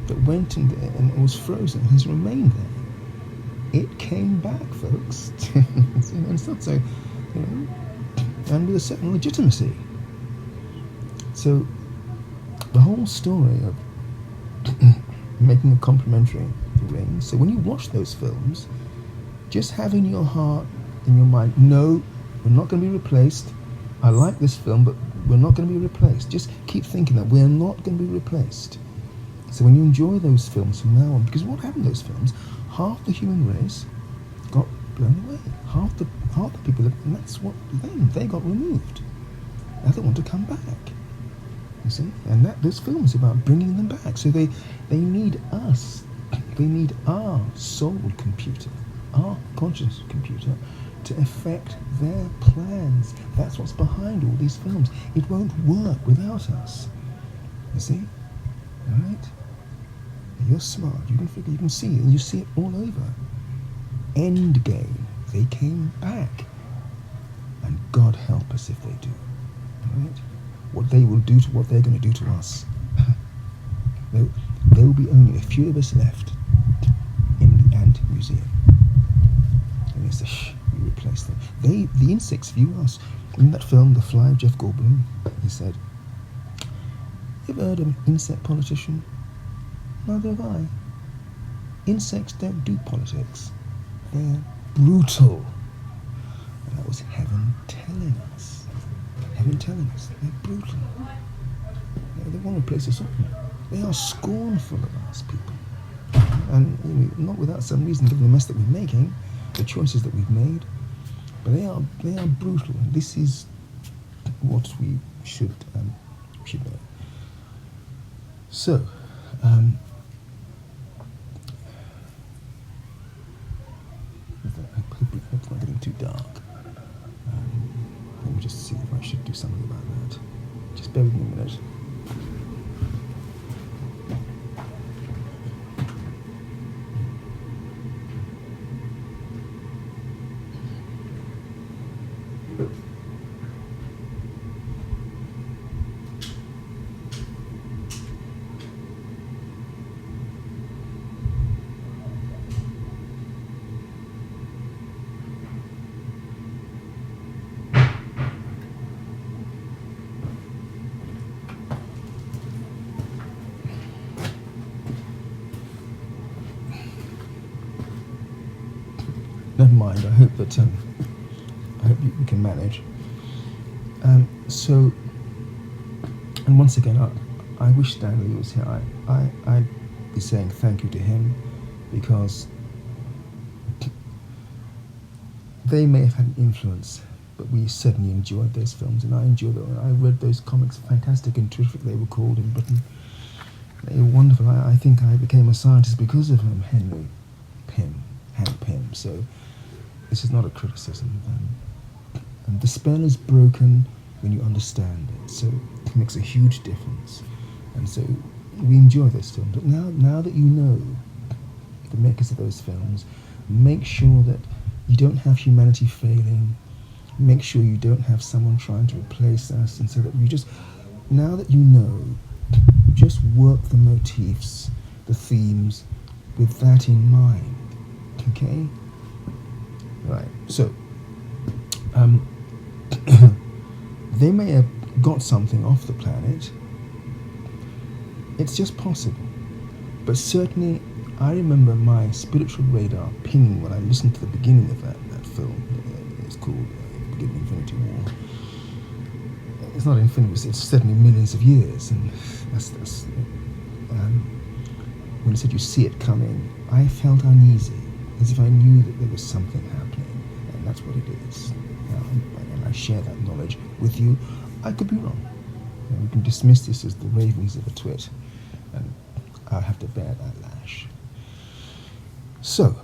that went and was frozen and has remained there. It came back, folks. It's not so, you know, and with a certain legitimacy. So the whole story of making a complementary ring. So when you watch those films, just have in your heart, in your mind, no, we're not going to be replaced. I like this film, but we're not going to be replaced. Just keep thinking that we're not going to be replaced. So when you enjoy those films from now on, because what happened to those films, half the human race got blown away. Half the people, and that's what they got removed. Now they want to come back. You see, and this film is about bringing them back. So they need us. They need our soul computer, our conscious computer, to affect their plans. That's what's behind all these films. It won't work without us. You see, all right? You're smart. You can figure. You can see it, and you see it all over. Endgame. They came back, and God help us if they do. All right? What they will do to what they're going to do to us. There will be only a few of us left in the Scientific Museum. And they say, shh, we replaced them. The insects view us. In that film, The Fly, of Jeff Goldblum, he said, "You ever heard of an insect politician? Neither have I. Insects don't do politics. They're brutal." And that was heaven telling us. Heaven telling us they're brutal. They want to replace us all. They are scornful of us, people. And not without some reason, given the mess that we're making, the choices that we've made. But they are brutal. And this is what we should know. So, I hope it's not getting too dark. Let me just see if I should do something about that. Just bear with me a minute. Never mind. I hope that we can manage. So, and once again, I wish Stanley was here. I'd be saying thank you to him, because they may have had an influence, but we certainly enjoyed those films, and I enjoyed them. I read those comics, fantastic and terrific they were called in Britain. They were wonderful. I think I became a scientist because of Hank Pym. So this is not a criticism. And the spell is broken when you understand it. So it makes a huge difference. And so we enjoy those films. But now that you know the makers of those films, make sure that you don't have humanity failing. Make sure you don't have someone trying to replace us. And so that you just, now that you know, just work the motifs, the themes, with that in mind. Okay? Right. So, they may have got something off the planet. It's just possible. But certainly, I remember my spiritual radar pinging when I listened to the beginning of that film. It's called Beginning Infinity War. It's not infinity, it's certainly millions of years. And that's when you said you see it coming, I felt uneasy, as if I knew that there was something happening. And that's what it is. And I share that knowledge with you. I could be wrong. We can dismiss this as the ravings of a twit, and I'll have to bear that lash. So,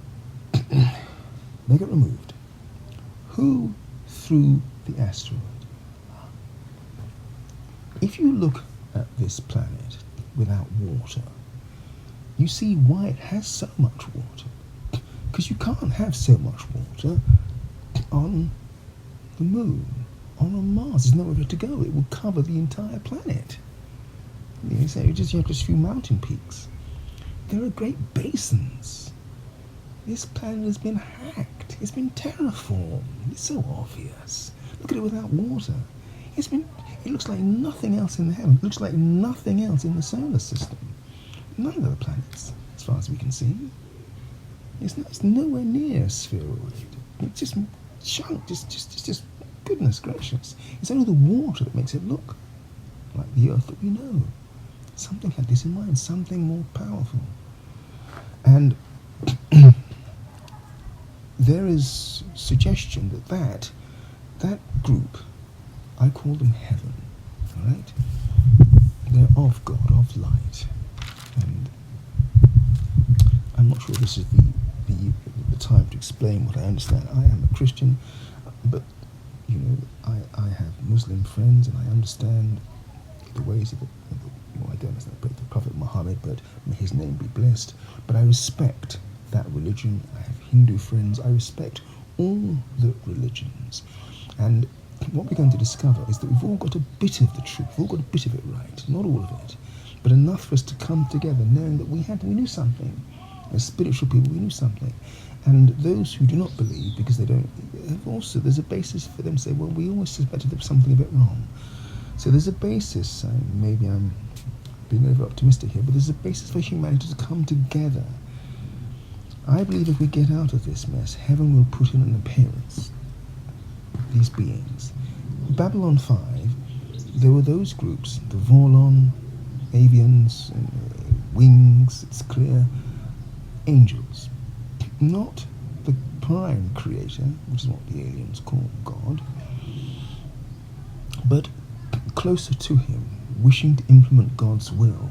they got removed. Who threw the asteroid? If you look at this planet without water, you see why it has so much water. Because you can't have so much water on the moon, on Mars. There's nowhere for it to go. It will cover the entire planet. You have just a few mountain peaks. There are great basins. This planet has been hacked. It's been terraformed. It's so obvious. Look at it without water. It looks like nothing else in the heavens. It looks like nothing else in the solar system. None of the planets, as far as we can see. It's nowhere near spheroid. It's just chunk. Just goodness gracious. It's only the water that makes it look like the Earth that we know. Something had this in mind. Something more powerful. And there is suggestion that group, I call them heaven, all right? They're of God, of light. And I'm not sure this is the time to explain what I understand. I am a Christian, but, I have Muslim friends, and I understand the ways of I don't understand the Prophet Muhammad, but may his name be blessed. But I respect that religion. I have Hindu friends. I respect all the religions. And what we're going to discover is that we've all got a bit of the truth. We've all got a bit of it right. Not all of it, but enough for us to come together knowing that we knew something. As spiritual people, we knew something. And those who do not believe, because they don't, also there's a basis for them to say, well, we always suspected there was something a bit wrong. So there's a basis, maybe I'm being over optimistic here, but there's a basis for humanity to come together. I believe if we get out of this mess, heaven will put in an appearance. These beings. Babylon 5, there were those groups, the Vorlon, avians, wings, it's clear, angels. Not the prime creator, which is what the aliens call God, but closer to him, wishing to implement God's will.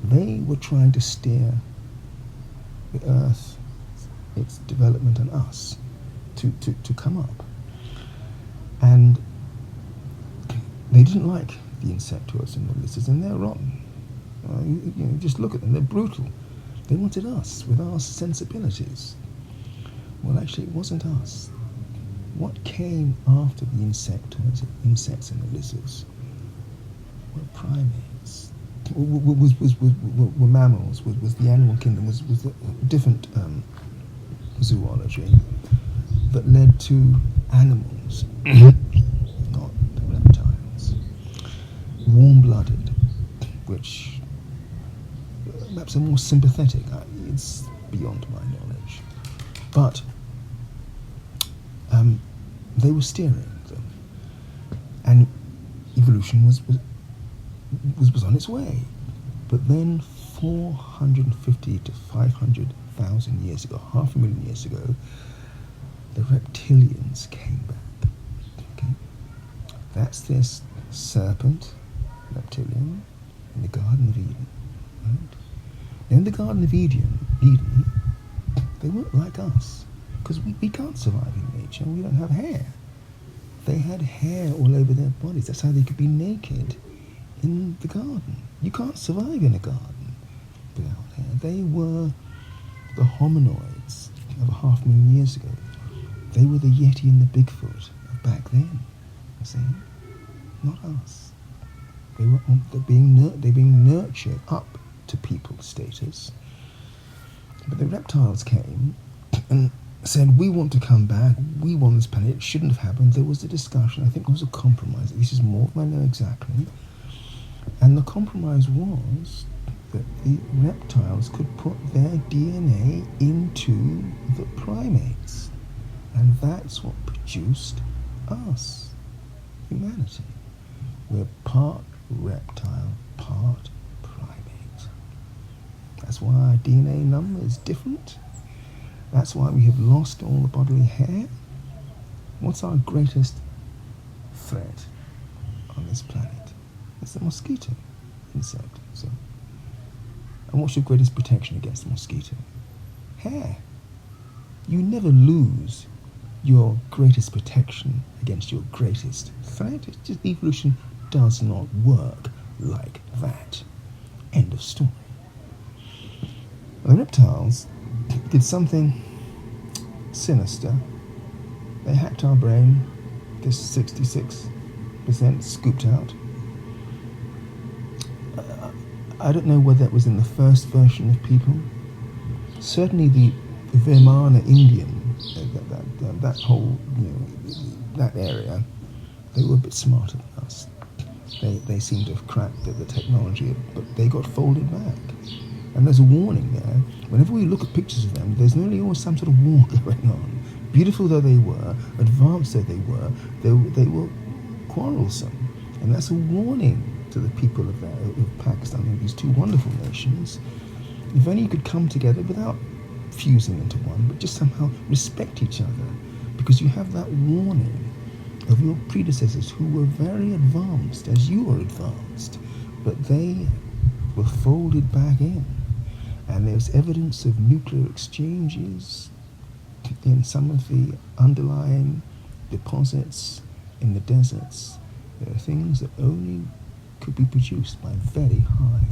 They were trying to steer the earth, its development, and us to come up. And they didn't like the insectoids and the lizards, and they're rotten. Just look at them, they're brutal. They wanted us with our sensibilities. Well, actually, it wasn't us. What came after the insects and the lizards were primates. Were mammals. Was the animal kingdom? Was the different zoology that led to animals, not reptiles. Warm-blooded, which perhaps are more sympathetic. It's beyond my knowledge. But they were steering them. And evolution was on its way. But then 450 to 500,000 years ago, 500,000 years ago, the reptilians came back. Okay? That's this serpent, reptilian, in the Garden of Eden. Right? Now in the Garden of Eden, they weren't like us, because we can't survive in nature. We don't have hair. They had hair all over their bodies. That's how they could be naked in the garden. You can't survive in a garden without hair. They were the hominoids of 500,000 years ago. They were the Yeti and the Bigfoot of back then. You see, not us. They're being nurtured up to people status. But the reptiles came and said, we want to come back, we want this planet, it shouldn't have happened. There was a discussion, I think there was a compromise. This is more than I know exactly. And the compromise was that the reptiles could put their DNA into the primates. And that's what produced us, humanity. We're part reptile, part primate. That's why our DNA number is different. That's why we have lost all the bodily hair. What's our greatest threat on this planet? It's the mosquito insect. So, and what's your greatest protection against the mosquito? Hair. You never lose your greatest protection against your greatest threat. It's just evolution does not work like that. End of story. The reptiles did something sinister. They hacked our brain. This 66% scooped out. I don't know whether that was in the first version of people. Certainly the Vimana Indian, that whole, that area, they were a bit smarter than us. They seem to have cracked the technology, but they got folded back. And there's a warning there. Whenever we look at pictures of them, there's nearly always some sort of war going on. Beautiful though they were, advanced though they were quarrelsome. And that's a warning to the people of Pakistan and these two wonderful nations. If only you could come together without fusing into one, but just somehow respect each other. Because you have that warning of your predecessors who were very advanced, as you are advanced, but they were folded back in. And there's evidence of nuclear exchanges in some of the underlying deposits in the deserts. There are things that only could be produced by very high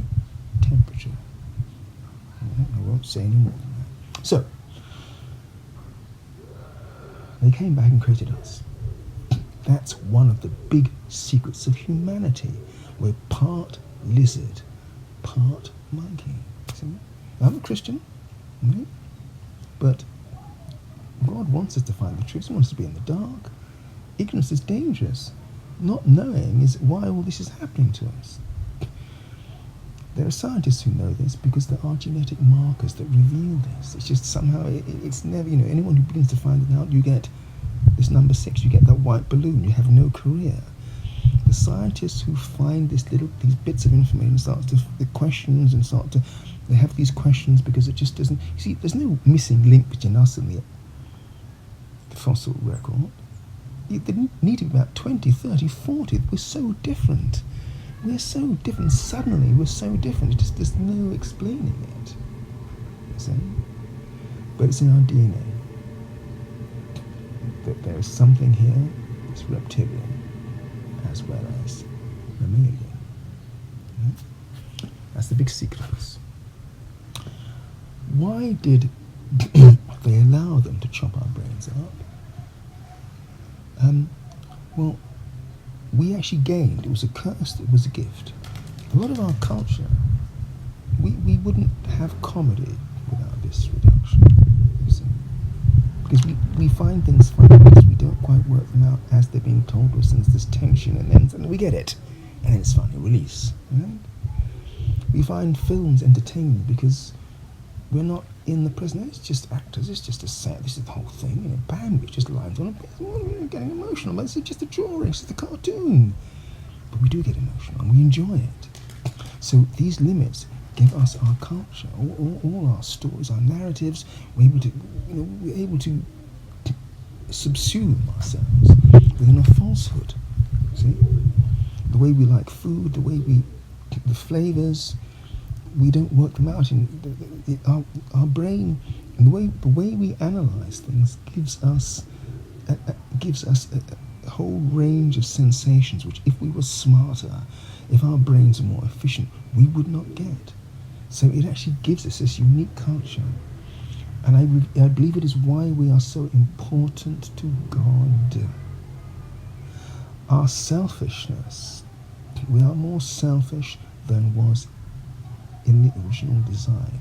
temperature. I won't say any more than that. So, they came back and created us. That's one of the big secrets of humanity. We're part lizard, part monkey. See? I'm a Christian. Right? But God wants us to find the truth. He wants us to be in the dark. Ignorance is dangerous. Not knowing is why all this is happening to us. There are scientists who know this because there are genetic markers that reveal this. It's just somehow, it's never, anyone who begins to find it out, you get this number 6, you get that white balloon, you have no career. The scientists who find these bits of information start to, the questions and they have these questions because it just doesn't, you see, there's no missing link between us and the fossil record. There need to be about 20, 30, 40. We're so different. We're so different. Suddenly, we're so different. There's no explaining it. You see? But it's in our DNA. That there is something here that's reptilian as well as mammalian. That's the big secret of this. Why did they allow them to chop our brains up? Well, we actually gained. It was a curse, it was a gift. A lot of our culture, we wouldn't have comedy without this reduction. You see? Because we find things funny because we don't quite work them out as they're being told to us, and there's this tension, and then suddenly we get it, and then it's funny, release. Right? We find films entertaining because we're not in the present. It's just actors, it's just a set, this is the whole thing, bam, it's just lines on it, we're getting emotional, but it's just a drawing, it's just a cartoon. But we do get emotional, and we enjoy it. So these limits give us our culture, all our stories, our narratives. We're able to subsume ourselves within a falsehood. See? The way we like food, the flavors, we don't work them out. Our brain, and the way we analyze things gives us a whole range of sensations which, if we were smarter, if our brains were more efficient, we would not get. So it actually gives us this unique culture, and I believe it is why we are so important to God. Our selfishness, we are more selfish than was in the original design,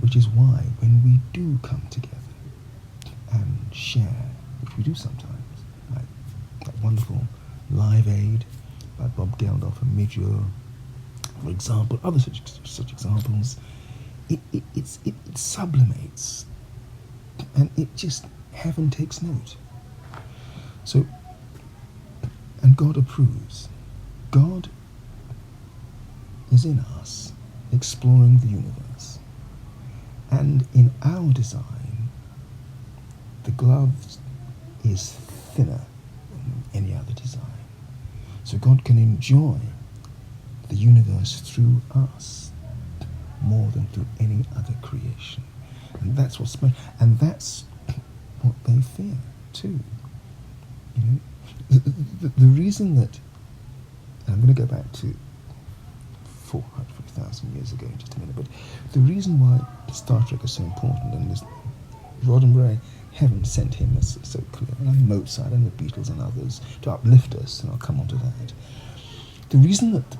which is why when we do come together and share, which we do sometimes, like that wonderful Live Aid by Bob Geldof and Midjo, for example, other such examples, it sublimates, and it just, heaven takes note. So, and God approves. God is in us, exploring the universe. And in our design, the glove is thinner than any other design. So God can enjoy the universe through us more than through any other creation. And that's what's special. And that's what they fear too. The reason that, and I'm going to go back to 450,000 years ago in just a minute, but the reason why Star Trek is so important, and this Roddenberry, heaven sent him, that's so clear, and Mozart and the Beatles and others to uplift us, and I'll come on to that. The reason that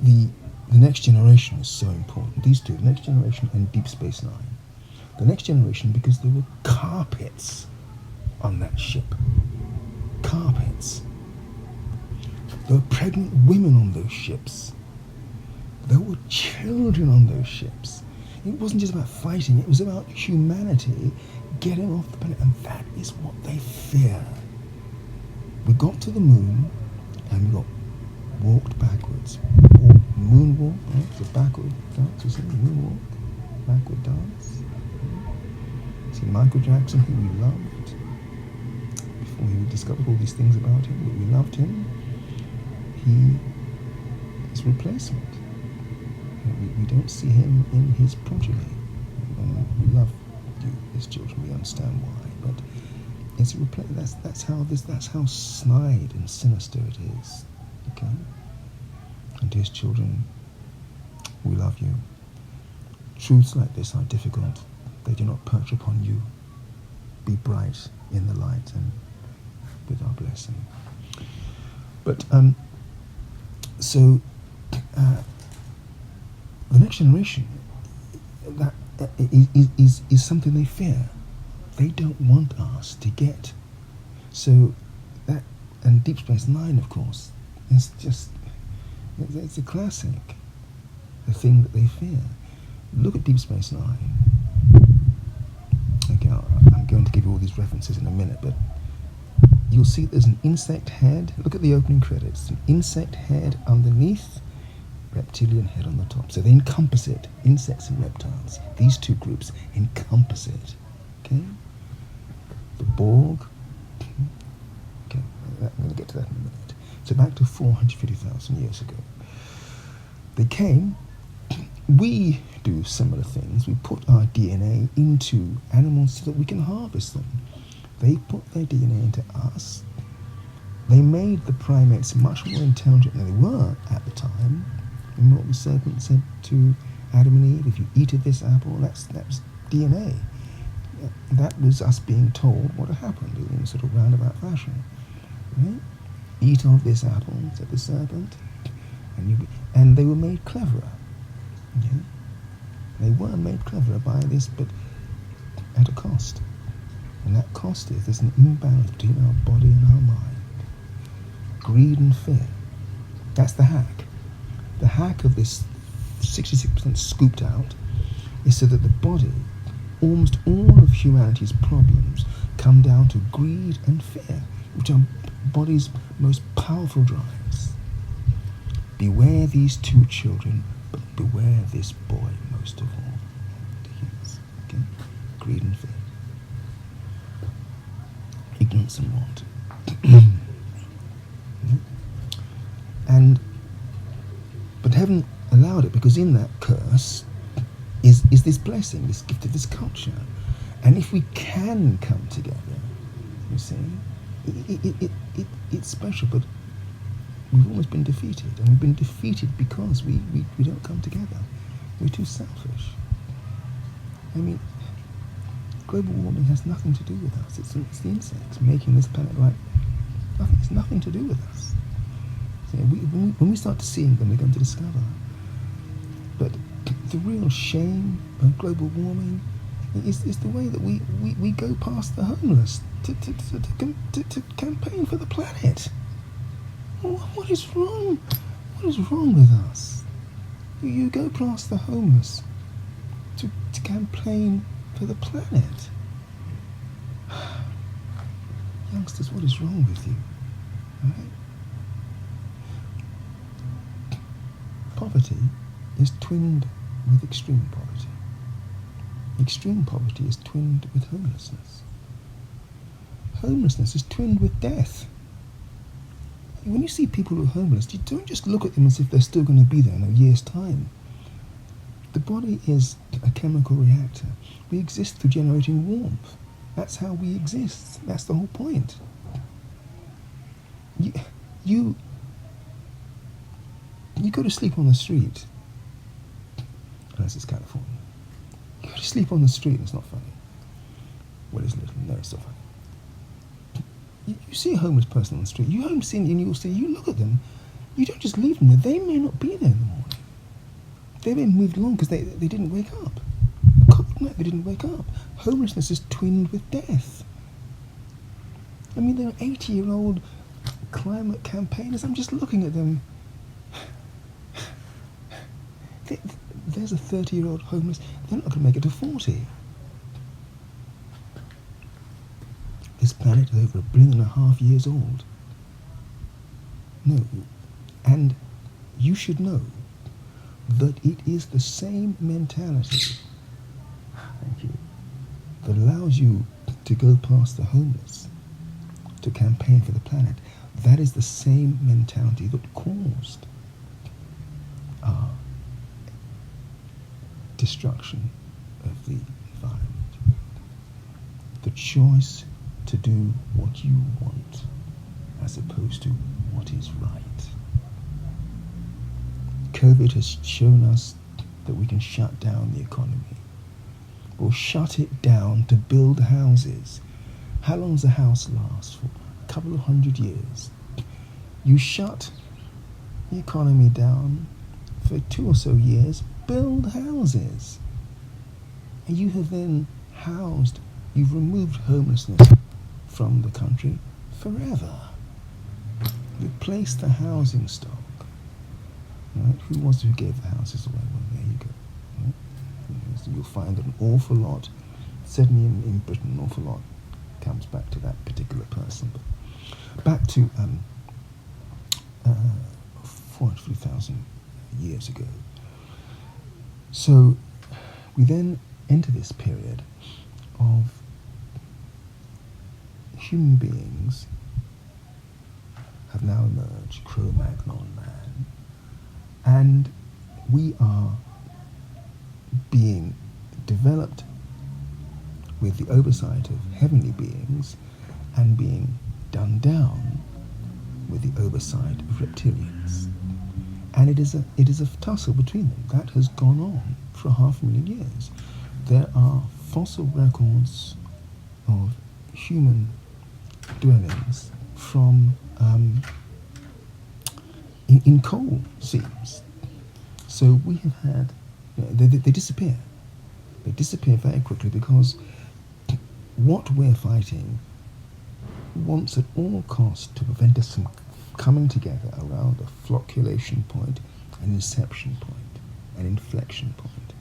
the Next Generation is so important, these two, the Next Generation and Deep Space Nine. The Next Generation because there were carpets on that ship. Carpets. There were pregnant women on those ships. There were children on those ships. It wasn't just about fighting, it was about humanity getting off the planet, and that is what they fear. We got to the moon, and we walked backwards. Moonwalk, right? It's a backward dance, you see, moonwalk, backward dance. See, Michael Jackson, who we loved, before we discovered all these things about him, we loved him, his replacement. We don't see him in his progeny. We love you, his children. We understand why, but it's that's how snide and sinister it is. Okay, and to his children, we love you. Truths like this are difficult. They do not perch upon you. Be bright in the light and with our blessing. But so. The Next Generation that is something they fear. They don't want us to get. So that, and Deep Space Nine, of course, is just, it's a classic. The thing that they fear. Look at Deep Space Nine. Okay, I'm going to give you all these references in a minute, but you'll see there's an insect head. Look at the opening credits. An insect head underneath, reptilian head on the top. So they encompass it. Insects and reptiles. These two groups encompass it. Okay? The Borg. Okay, I'm going to get to that in a minute. So back to 450,000 years ago. They came. We do similar things. We put our DNA into animals so that we can harvest them. They put their DNA into us. They made the primates much more intelligent than they were at the time. Remember what the serpent said to Adam and Eve? If you eat of this apple, that's DNA. That was us being told what had happened in a sort of roundabout fashion. Right? Eat of this apple, said the serpent, and they were made cleverer. Okay? They were made cleverer by this, but at a cost. And that cost is there's an imbalance between our body and our mind. Greed and fear. That's the hack. The hack of this 66% scooped out is so that the body, almost all of humanity's problems come down to greed and fear, which are body's most powerful drives. Beware these two children, but beware this boy most of all. Okay? Greed and fear. Ignorance and want. But heaven allowed it because in that curse is this blessing, this gift of this culture. And if we can come together, you see, it's special, but we've almost been defeated. And we've been defeated because we don't come together. We're too selfish. I mean, global warming has nothing to do with us. It's the insects making this planet like nothing. It's nothing to do with us. So when we start to see them, we're going to discover. But the real shame of global warming is the way that we go past the homeless to campaign for the planet. What is wrong? What is wrong with us? You go past the homeless to campaign for the planet. Youngsters, what is wrong with you? Right? Poverty is twinned with extreme poverty. Extreme poverty is twinned with homelessness. Homelessness is twinned with death. When you see people who are homeless, you don't just look at them as if they're still going to be there in a year's time. The body is a chemical reactor. We exist through generating warmth. That's how we exist. That's the whole point. You go to sleep on the street, unless it's California. You go to sleep on the street and it's not funny. Well, it's little. No, it's not funny. You see a homeless person on the street, you haven't seen, and you'll see, you look at them, you don't just leave them there. They may not be there in the morning. They may have moved along because they didn't wake up. A cold night, they didn't wake up. Homelessness is twinned with death. I mean, there are 80-year-old climate campaigners. I'm just looking at them. There's a 30-year-old homeless. They're not going to make it to 40. This planet is over 1.5 billion years old. No, and you should know that it is the same mentality, thank you, that allows you to go past the homeless to campaign for the planet. That is the same mentality that caused our destruction of the environment. The choice to do what you want as opposed to what is right. COVID has shown us that we can shut down the economy. We'll shut it down to build houses. How long does a house last for? A couple of 100 years. You shut the economy down for 2 or so years, build houses. you have then you've removed homelessness from the country forever. Replace the housing stock. Right? Who gave the houses away? Well, there you go. Right? So you'll find that an awful lot, certainly in Britain, an awful lot comes back to that particular person. But back to 450,000 years ago. So we then enter this period of human beings have now emerged, Cro-Magnon man, and we are being developed with the oversight of heavenly beings and being done down with the oversight of reptilians. And it is a tussle between them. That has gone on for 500,000 years. There are fossil records of human dwellings from in coal seams. So we have had, they disappear. They disappear very quickly because what we're fighting wants at all costs to prevent us from coming together around a flocculation point, an inception point, an inflection point.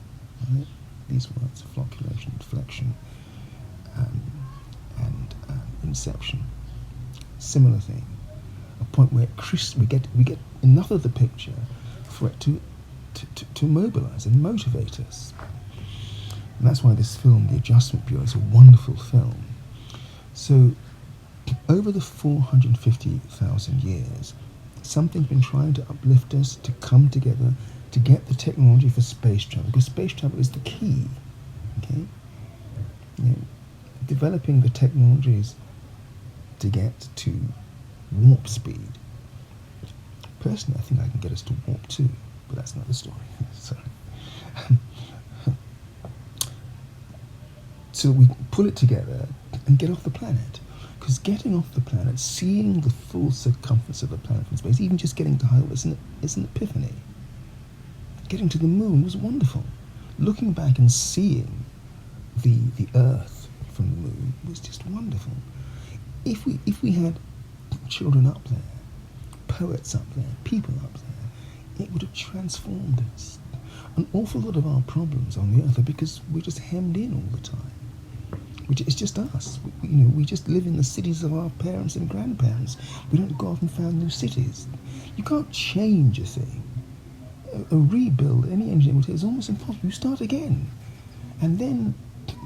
Right? These words, flocculation, inflection, and inception. Similar thing. A point where we get enough of the picture for it to mobilize and motivate us. And that's why this film, The Adjustment Bureau, is a wonderful film. So over the 450,000 years, something's been trying to uplift us, to come together, to get the technology for space travel, because space travel is the key. Okay, developing the technologies to get to warp speed. Personally, I think I can get us to warp 2, but that's another story. Sorry. So we pull it together and get off the planet. Because getting off the planet, seeing the full circumference of the planet from space, even just getting to high orbit is an epiphany. Getting to the moon was wonderful. Looking back and seeing the Earth from the moon was just wonderful. If we had children up there, poets up there, people up there, it would have transformed us. An awful lot of our problems on the Earth are because we're just hemmed in all the time. It's just us. We just live in the cities of our parents and grandparents. We don't go off and found new cities. You can't change a thing. A rebuild, any engineer will say, is almost impossible. You start again. And then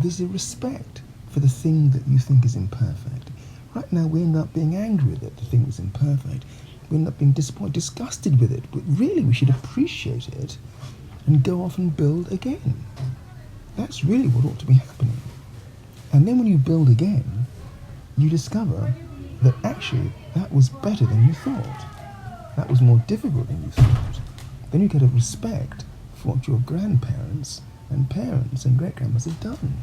there's a respect for the thing that you think is imperfect. Right now we end up being angry that the thing is imperfect. We end up being disappointed, disgusted with it. But really we should appreciate it and go off and build again. That's really what ought to be happening. And then when you build again, you discover that actually that was better than you thought. That was more difficult than you thought. Then you get a respect for what your grandparents and parents and great-grandparents have done.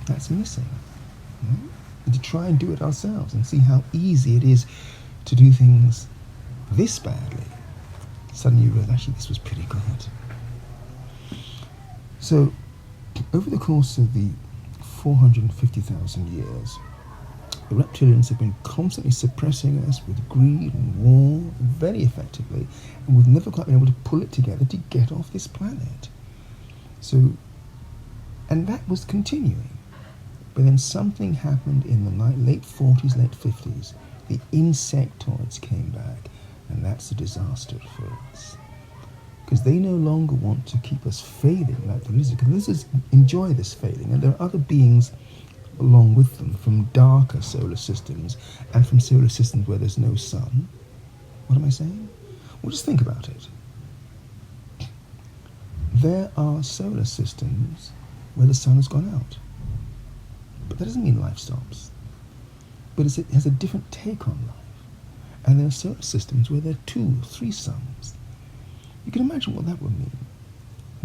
That's missing. And to try and do it ourselves and see how easy it is to do things this badly. Suddenly you realize, actually, this was pretty good. So, over the course of the 450,000 years, the reptilians have been constantly suppressing us with greed and war very effectively, and we've never quite been able to pull it together to get off this planet. So, and that was continuing. But then something happened in the late 40s, late 50s. The insectoids came back, and that's a disaster for us. Because they no longer want to keep us failing like the lizards. Because lizards enjoy this failing, and there are other beings along with them from darker solar systems and from solar systems where there's no sun. What am I saying? Well, just think about it. There are solar systems where the sun has gone out. But that doesn't mean life stops. But it has a different take on life. And there are solar systems where there are 2, 3 suns. You can imagine what that would mean.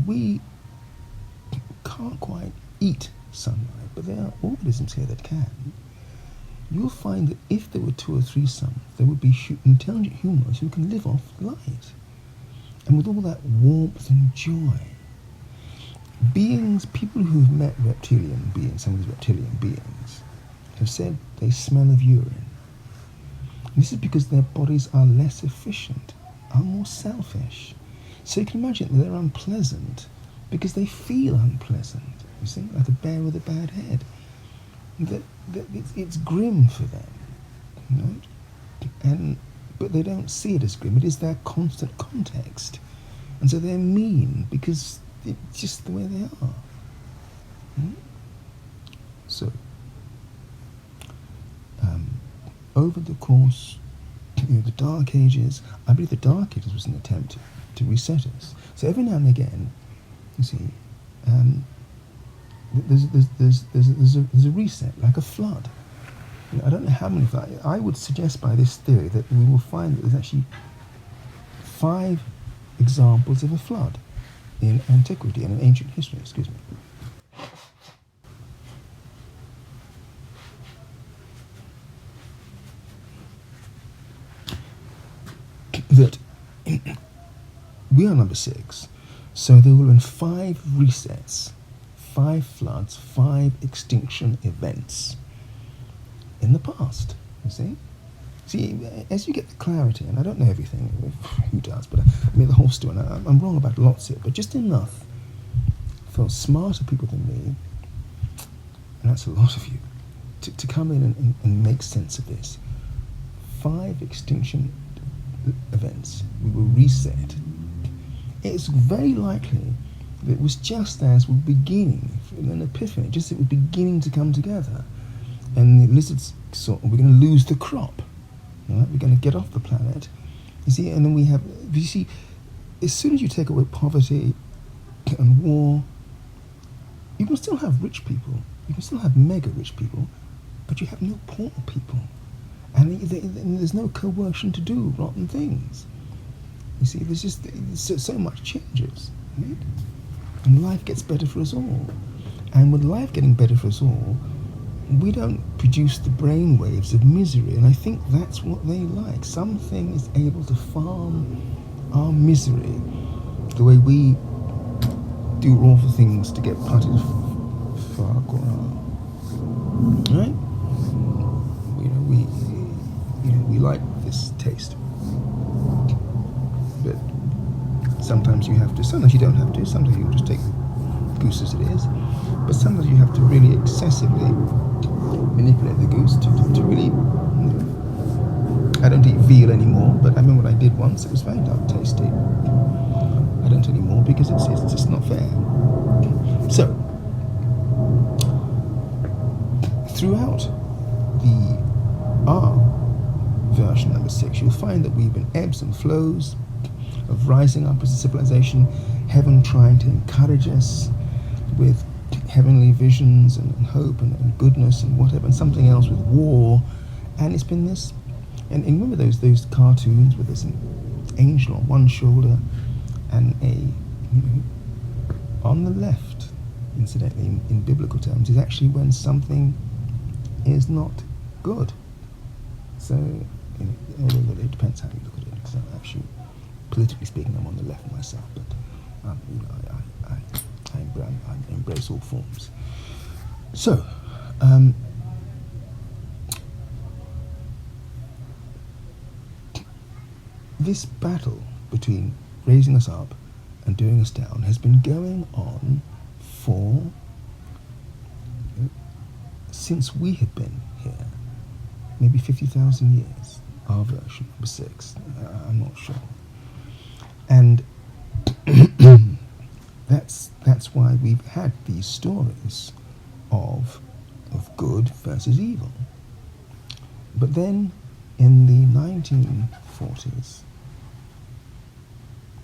We can't quite eat sunlight, but there are organisms here that can. You'll find that if there were 2 or 3 suns, there would be intelligent humans who can live off light. And with all that warmth and joy, beings, people who've met reptilian beings, some of these reptilian beings, have said they smell of urine. This is because their bodies are less efficient, are more selfish. So you can imagine that they're unpleasant because they feel unpleasant, you see, like a bear with a bad head. That it's grim for them, right? But they don't see it as grim. It is their constant context. And so they're mean because it's just the way they are. So, over the course, the Dark Ages, I believe the Dark Ages was an attempt to reset us. So every now and again, you see, there's a reset, like a flood. I don't know how many floods. I would suggest by this theory that we will find that there's actually 5 examples of a flood in antiquity and in ancient history. Excuse me. That we are number 6, so there will have been 5 resets, 5 floods, 5 extinction events in the past, you see? See, as you get the clarity, and I don't know everything, who does, but I mean the whole story, and I'm wrong about lots of it, but just enough for smarter people than me, and that's a lot of you, to come in and make sense of this. 5 extinction events, we were reset. It's very likely that it was just as we're beginning, an epiphany, just that we're beginning to come together. And the lizards we're going to lose the crop. Right? We're going to get off the planet. You see, and then you see, as soon as you take away poverty and war, you can still have rich people. You can still have mega rich people, but you have no poor people. And there's no coercion to do rotten things. You see, there's just so much changes, right? And life gets better for us all. And with life getting better for us all, we don't produce the brain waves of misery, and I think that's what they like. Something is able to farm our misery the way we do awful things to get putted far ground. Right? We like this taste. But sometimes you have to, sometimes you don't have to, sometimes you can just take goose as it is. But sometimes you have to really excessively manipulate the goose to really, I don't eat veal anymore, but I remember what I did once, it was very dark tasty. I don't anymore because it's just not fair. So, throughout our version number 6, you'll find that we've been ebbs and flows of rising up as a civilization, heaven trying to encourage us with heavenly visions and hope and goodness and whatever, and something else with war, and it's been this. And remember those cartoons with this angel on one shoulder and on the left, incidentally, in biblical terms, is actually when something is not good. So it depends how you look at it. Because actually, politically speaking, I'm on the left myself, but I embrace all forms. So, this battle between raising us up and doing us down has been going on since we have been here, maybe 50,000 years, our version, number 6, I'm not sure. And that's why we've had these stories of good versus evil. But then in the 1940s,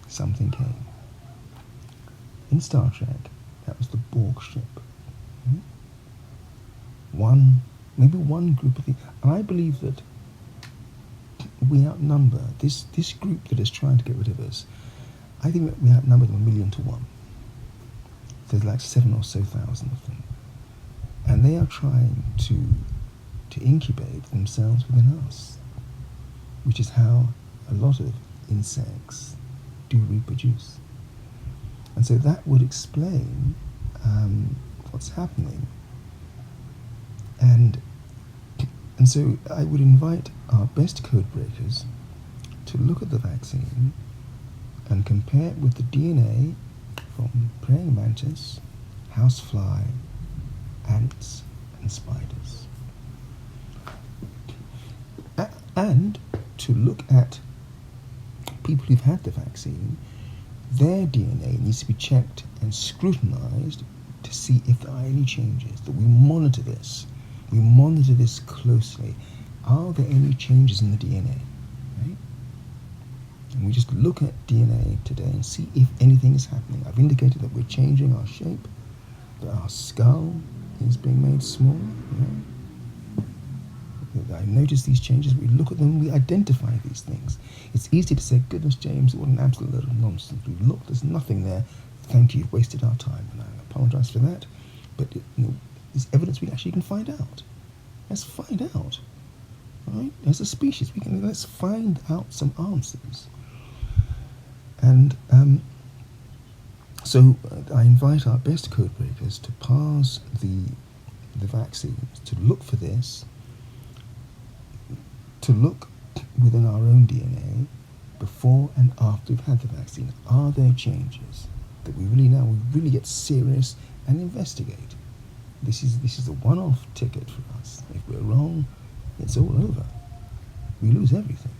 something came. In Star Trek, that was the Borg ship. Maybe one group of things. And I believe that we outnumber this group that is trying to get rid of us. I think that we outnumber them 1,000,000 to 1. There's like 7,000 or so of them. And they are trying to incubate themselves within us, which is how a lot of insects do reproduce. And so that would explain what's happening. And so I would invite our best code breakers to look at the vaccine and compare it with the DNA from praying mantis, housefly, ants, and spiders. And to look at people who've had the vaccine, their DNA needs to be checked and scrutinized to see if there are any changes, that we monitor this. We monitor this closely. Are there any changes in the DNA? Right? And we just look at DNA today and see if anything is happening. I've indicated that we're changing our shape, that our skull is being made smaller. I notice these changes, we look at them, we identify these things. It's easy to say, goodness, James, what an absolute load of nonsense. We've looked, there's nothing there. Thank you, you've wasted our time. And I apologize for that. But there's evidence we actually can find out. Let's find out. Right? As a species, let's find out some answers. And so I invite our best code breakers to parse the vaccines, to look for this, to look within our own DNA before and after we've had the vaccine. Are there changes that we really get serious and investigate? This is a one-off ticket for us. If we're wrong, it's all over. We lose everything.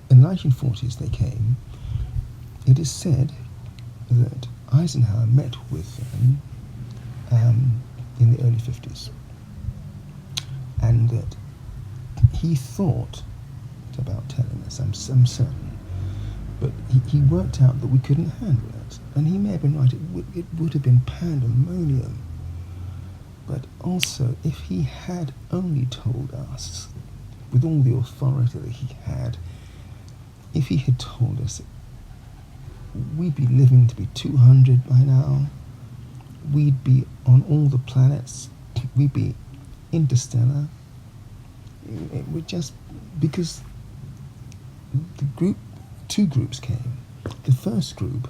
In the 1940s they came. It is said that Eisenhower met with them in the early 50s, and that he thought about telling us, I'm certain, but he worked out that we couldn't handle it, and he may have been right, it would have been pandemonium. But also, if he had only told us, with all the authority that he had, if he had told us we'd be living to be 200 by now, we'd be on all the planets, we'd be interstellar, it would just, because two groups came. The first group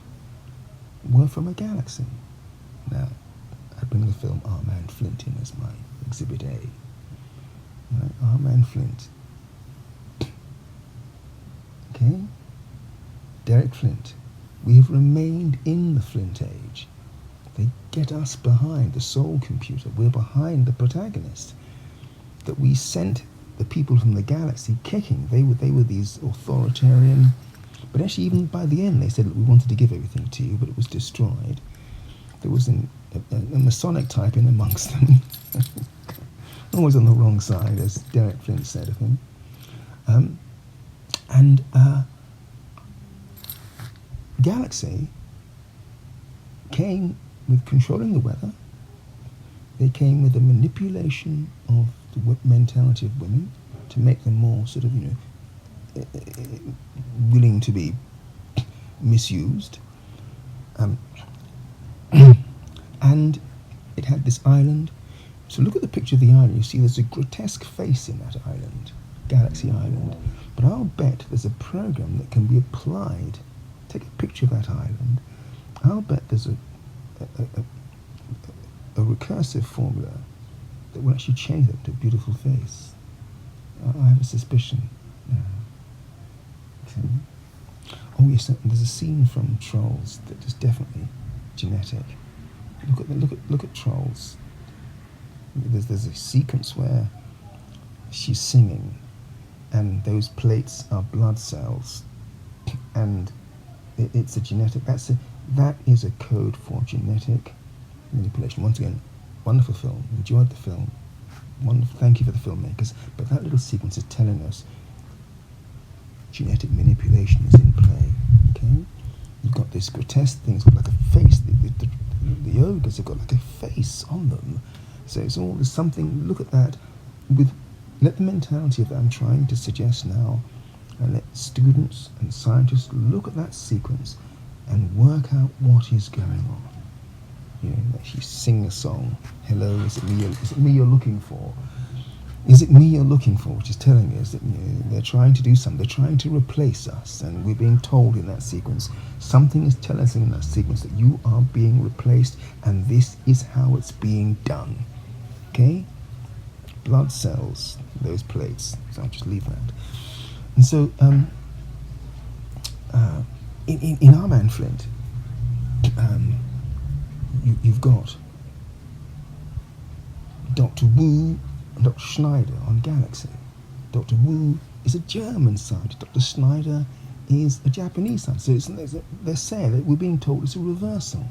were from a galaxy. Now, I bring the film Our Man Flint in as my exhibit A. Right? Our Man Flint. Okay? Derek Flint. We have remained in the Flint age. They get us behind the soul computer. We're behind the protagonist. That we sent the people from the galaxy kicking. They were these authoritarian. But actually, even by the end, they said, look, we wanted to give everything to you, but it was destroyed. There was a Masonic type in amongst them. Always on the wrong side, as Derek Flint said of him. Galaxy came with controlling the weather. They came with a manipulation of the mentality of women to make them more sort of, willing to be misused. And it had this island. So look at the picture of the island. You see there's a grotesque face in that island, Galaxy Island. But I'll bet there's a program that can be applied. Take a picture of that island. I'll bet there's a recursive formula that will actually change that to a beautiful face. I have a suspicion. Okay. Oh yes, there's a scene from Trolls that is definitely genetic. Look at Trolls. There's a sequence where she's singing, and those plates are blood cells, and it's a genetic. That is a code for genetic manipulation. Once again, wonderful film. Enjoyed the film. Wonderful. Thank you for the filmmakers. But that little sequence is telling us genetic manipulation is in play. Okay, you've got this grotesque thing. It's got like a face. The ogres have got like a face on them. So it's all there's something. Look at that. Let the mentality of that I'm trying to suggest now, and let students and scientists look at that sequence and work out what is going on. Actually sing a song. Hello, is it me you're looking for? Is it me you're looking for, which is telling me is that they're trying to do something, they're trying to replace us, and we're being told in that sequence, something is telling us in that sequence that you are being replaced, and this is how it's being done. Okay? Blood cells, those plates. So I'll just leave that. And so, in our man Flint, you've got Dr. Wu and Dr. Schneider on Galaxy. Dr. Wu is a German scientist. Dr. Schneider is a Japanese scientist. So they're saying that we're being told it's a reversal,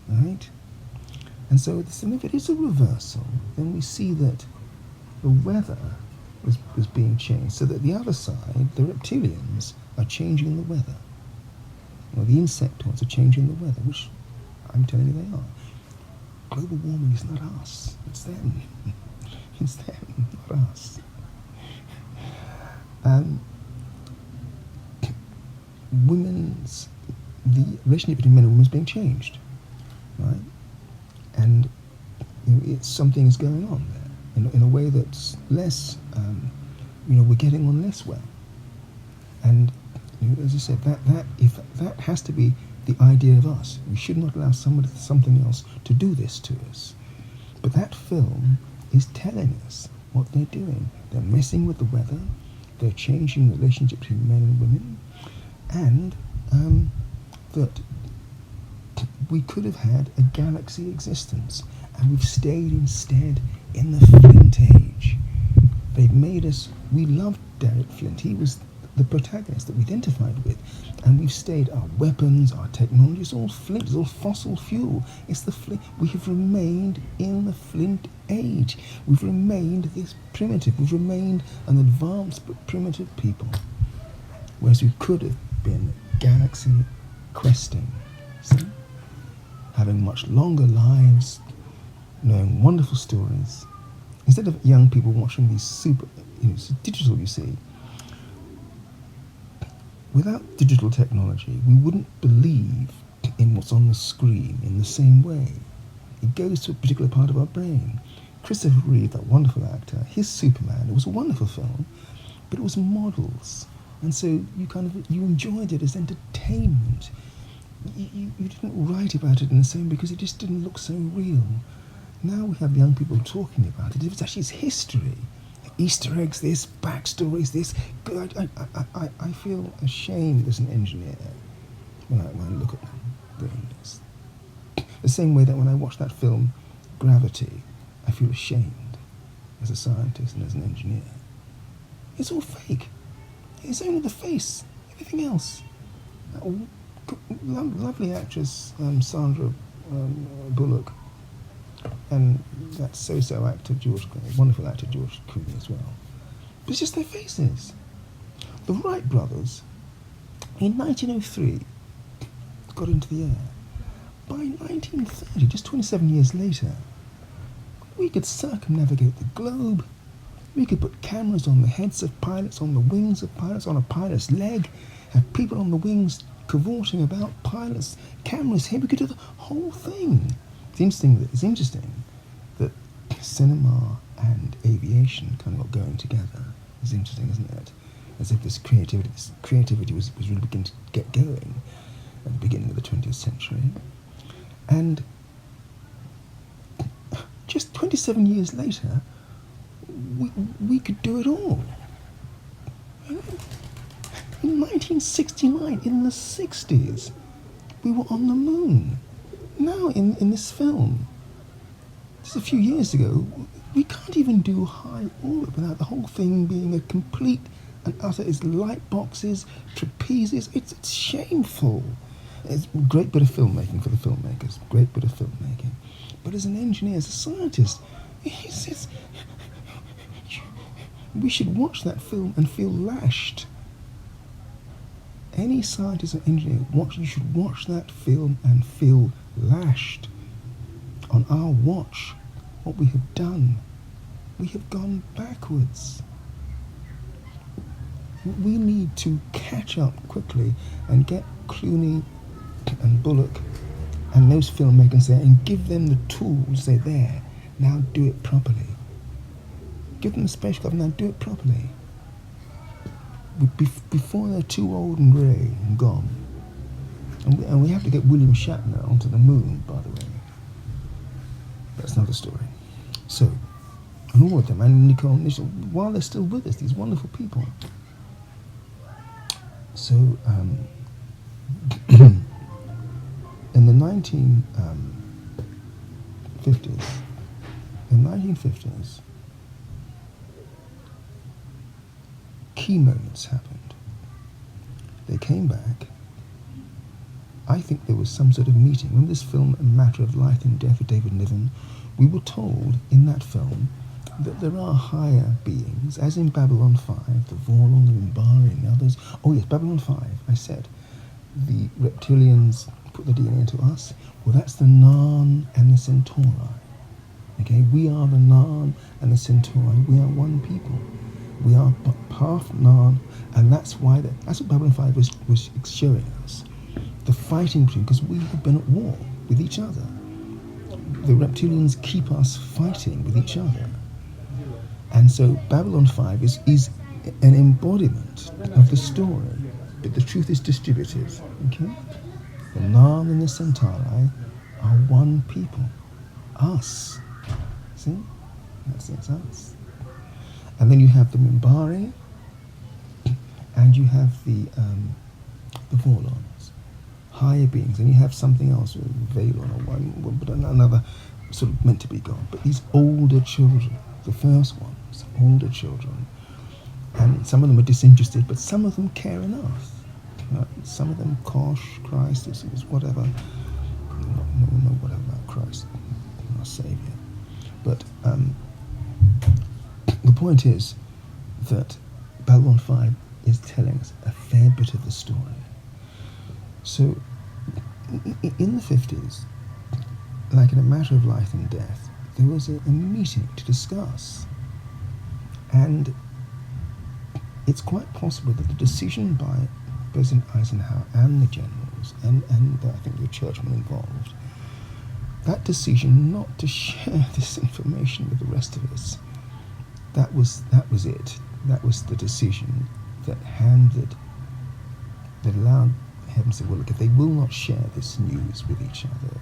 right? And so if it is a reversal, then we see that the weather was being changed, so that the other side, the reptilians, are changing the weather. Well, the insectoids are changing the weather, which I'm telling you they are. Global warming is not us, it's them. It's them, not us. The relationship between men and women is being changed, right? And something is going on there in a way that's less, we're getting on less well. And as I said, that has to be the idea of us. We should not allow something else to do this to us. But that film is telling us what they're doing. They're messing with the weather. They're changing the relationship between men and women, and that we could have had a galaxy existence, and we've stayed instead in the Flint age. They've made us. We loved Derek Flint. He was the protagonist that we identified with, and we've stayed. Our weapons, our technology is all Flint. It's all fossil fuel. It's the Flint. We have remained in the Flint age. We've remained this primitive. We've remained an advanced but primitive people, whereas we could have been galaxy questing, see? Having much longer lives, knowing wonderful stories. Instead of young people watching these super, it's digital, you see. Without digital technology, we wouldn't believe in what's on the screen in the same way. It goes to a particular part of our brain. Christopher Reeve, that wonderful actor, his Superman, it was a wonderful film, but it was models. And so you enjoyed it as entertainment. You didn't write about it in the same because it just didn't look so real. Now we have young people talking about it. It's actually its history. Easter eggs, this, backstories, this. I feel ashamed as an engineer when I look at them doing this. The same way that when I watch that film, Gravity, I feel ashamed as a scientist and as an engineer. It's all fake. It's only the face. Everything else. Lovely actress Sandra Bullock, and that so-so actor George Clooney, wonderful actor George Clooney as well. But it's just their faces. The Wright brothers, in 1903, got into the air. By 1930, just 27 years later, we could circumnavigate the globe. We could put cameras on the heads of pilots, on the wings of pilots, on a pilot's leg, have people on the wings cavorting about, pilots, cameras here. We could do the whole thing. It's interesting that cinema and aviation kind of got going together. It's interesting, isn't it? As if this creativity was really beginning to get going at the beginning of the 20th century. And just 27 years later, we could do it all. In 1969, in the 60s, we were on the moon. Now, in this film, just a few years ago, we can't even do high orbit without the whole thing being a complete and utter. It's light boxes, trapezes. It's shameful. It's a great bit of filmmaking for the filmmakers. Great bit of filmmaking. But as an engineer, as a scientist, we should watch that film and feel lashed. Any scientist or engineer, you should watch that film and feel lashed. On our watch, what we have done, we have gone backwards. We need to catch up quickly and get Clooney and Bullock and those filmmakers there and give them the tools. Say, there, now do it properly. Give them a space government and do it properly. Before they're too old and grey and gone. And we have to get William Shatner onto the moon, by the way. That's another story. So, and all of them, and Nicole and Nisha, while they're still with us, these wonderful people. So, in the 1950s, key moments happened. They came back. I think there was some sort of meeting. Remember this film, A Matter of Life and Death with David Niven? We were told in that film that there are higher beings, as in Babylon 5, the Vorlon, the Mimbari, and others. Oh yes, Babylon 5, I said. The reptilians put the DNA into us. Well, that's the Narn and the Centauri. Okay, we are the Narn and the Centauri. We are one people. We are half Narn, and that's why that's what Babylon 5 was showing us. The fighting between, because we have been at war with each other. The reptilians keep us fighting with each other. And so Babylon 5 is an embodiment of the story, but the truth is distributed. Okay? The Narn and the Centauri are one people. Us. See? That's us. And then you have the Mimbari, and you have the Vorlons, higher beings, and you have something else, Valon or one, but another sort of meant to be God. But these older children, the first ones, older children, and some of them are disinterested, but some of them care enough. Right? Some of them, Kosh, Christ, is whatever. No, whatever about Christ, our Saviour. But the point is that Babylon 5 is telling us a fair bit of the story. So, in the 50s, like in A Matter of Life and Death, there was a meeting to discuss. And it's quite possible that the decision by President Eisenhower and the generals, and I think the churchmen involved, that decision not to share this information with the rest of us, that was it. That was the decision that allowed heaven to say, well, look, if they will not share this news with each other,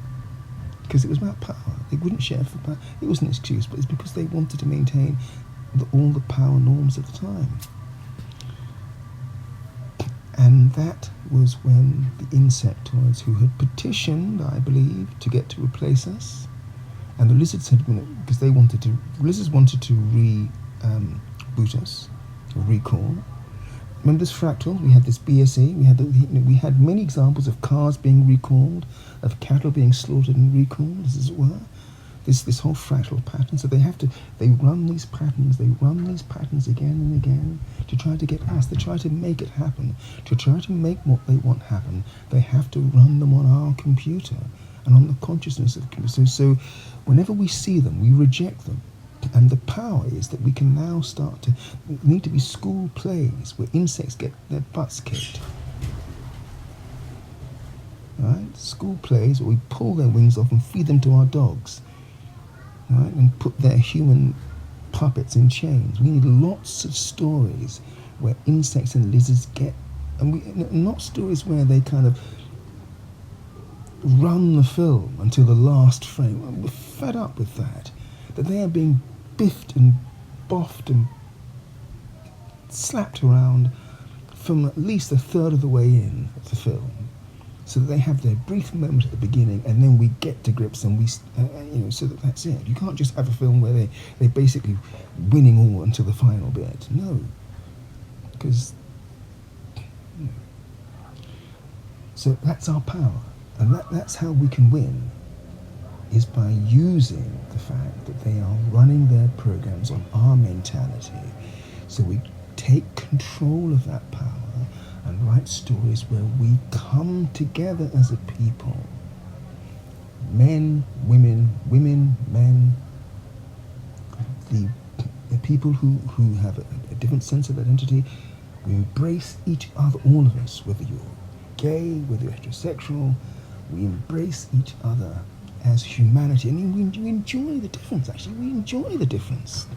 because it was about power, they wouldn't share for power. It was an excuse, but it's because they wanted to maintain all the power norms of the time. And that was when the insectoids, who had petitioned, I believe, to get to replace us, and the lizards had been, because lizards wanted to reboot us, or recall. Remember this fractal? We had this BSE. We had many examples of cars being recalled, of cattle being slaughtered and recalled, as it were. This whole fractal pattern. So they run these patterns again and again to try to get us. They try to make it happen. To try to make what they want happen, they have to run them on our computer and on the consciousness of the computer. So whenever we see them, we reject them. And the power is that we can now need to be school plays where insects get their butts kicked. Right? School plays where we pull their wings off and feed them to our dogs. Right? And put their human puppets in chains. We need lots of stories where insects and lizards not stories where they kind of run the film until the last frame. We're fed up with that they are being biffed and boffed and slapped around from at least a third of the way in of the film, so that they have their brief moment at the beginning, and then we get to grips and so that's it. You can't just have a film where they're basically winning all until the final bit. No, because so that's our power, and that's how we can win, is by using the fact that they are running their programs on our mentality. So we take control of that power and write stories where we come together as a people. Men, women, men. The people who have a different sense of identity. We embrace each other, all of us, whether you're gay, whether you're heterosexual. We embrace each other as humanity. I mean, we enjoy the difference, actually. We enjoy the difference.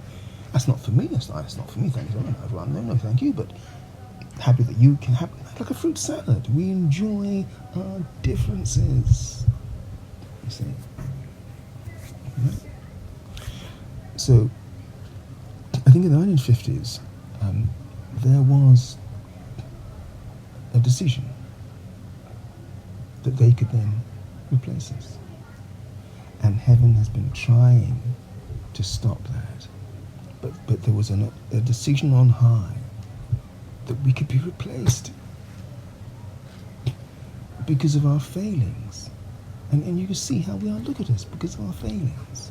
That's not for me. That's not for me. Thank you. No, thank you. But happy that you can have like a fruit salad. We enjoy our differences. You see. Right? So, I think in the 1950s, there was a decision that they could then replace us. And heaven has been trying to stop that. But there was a decision on high that we could be replaced because of our failings. And you can see how we are. Look at us, because of our failings.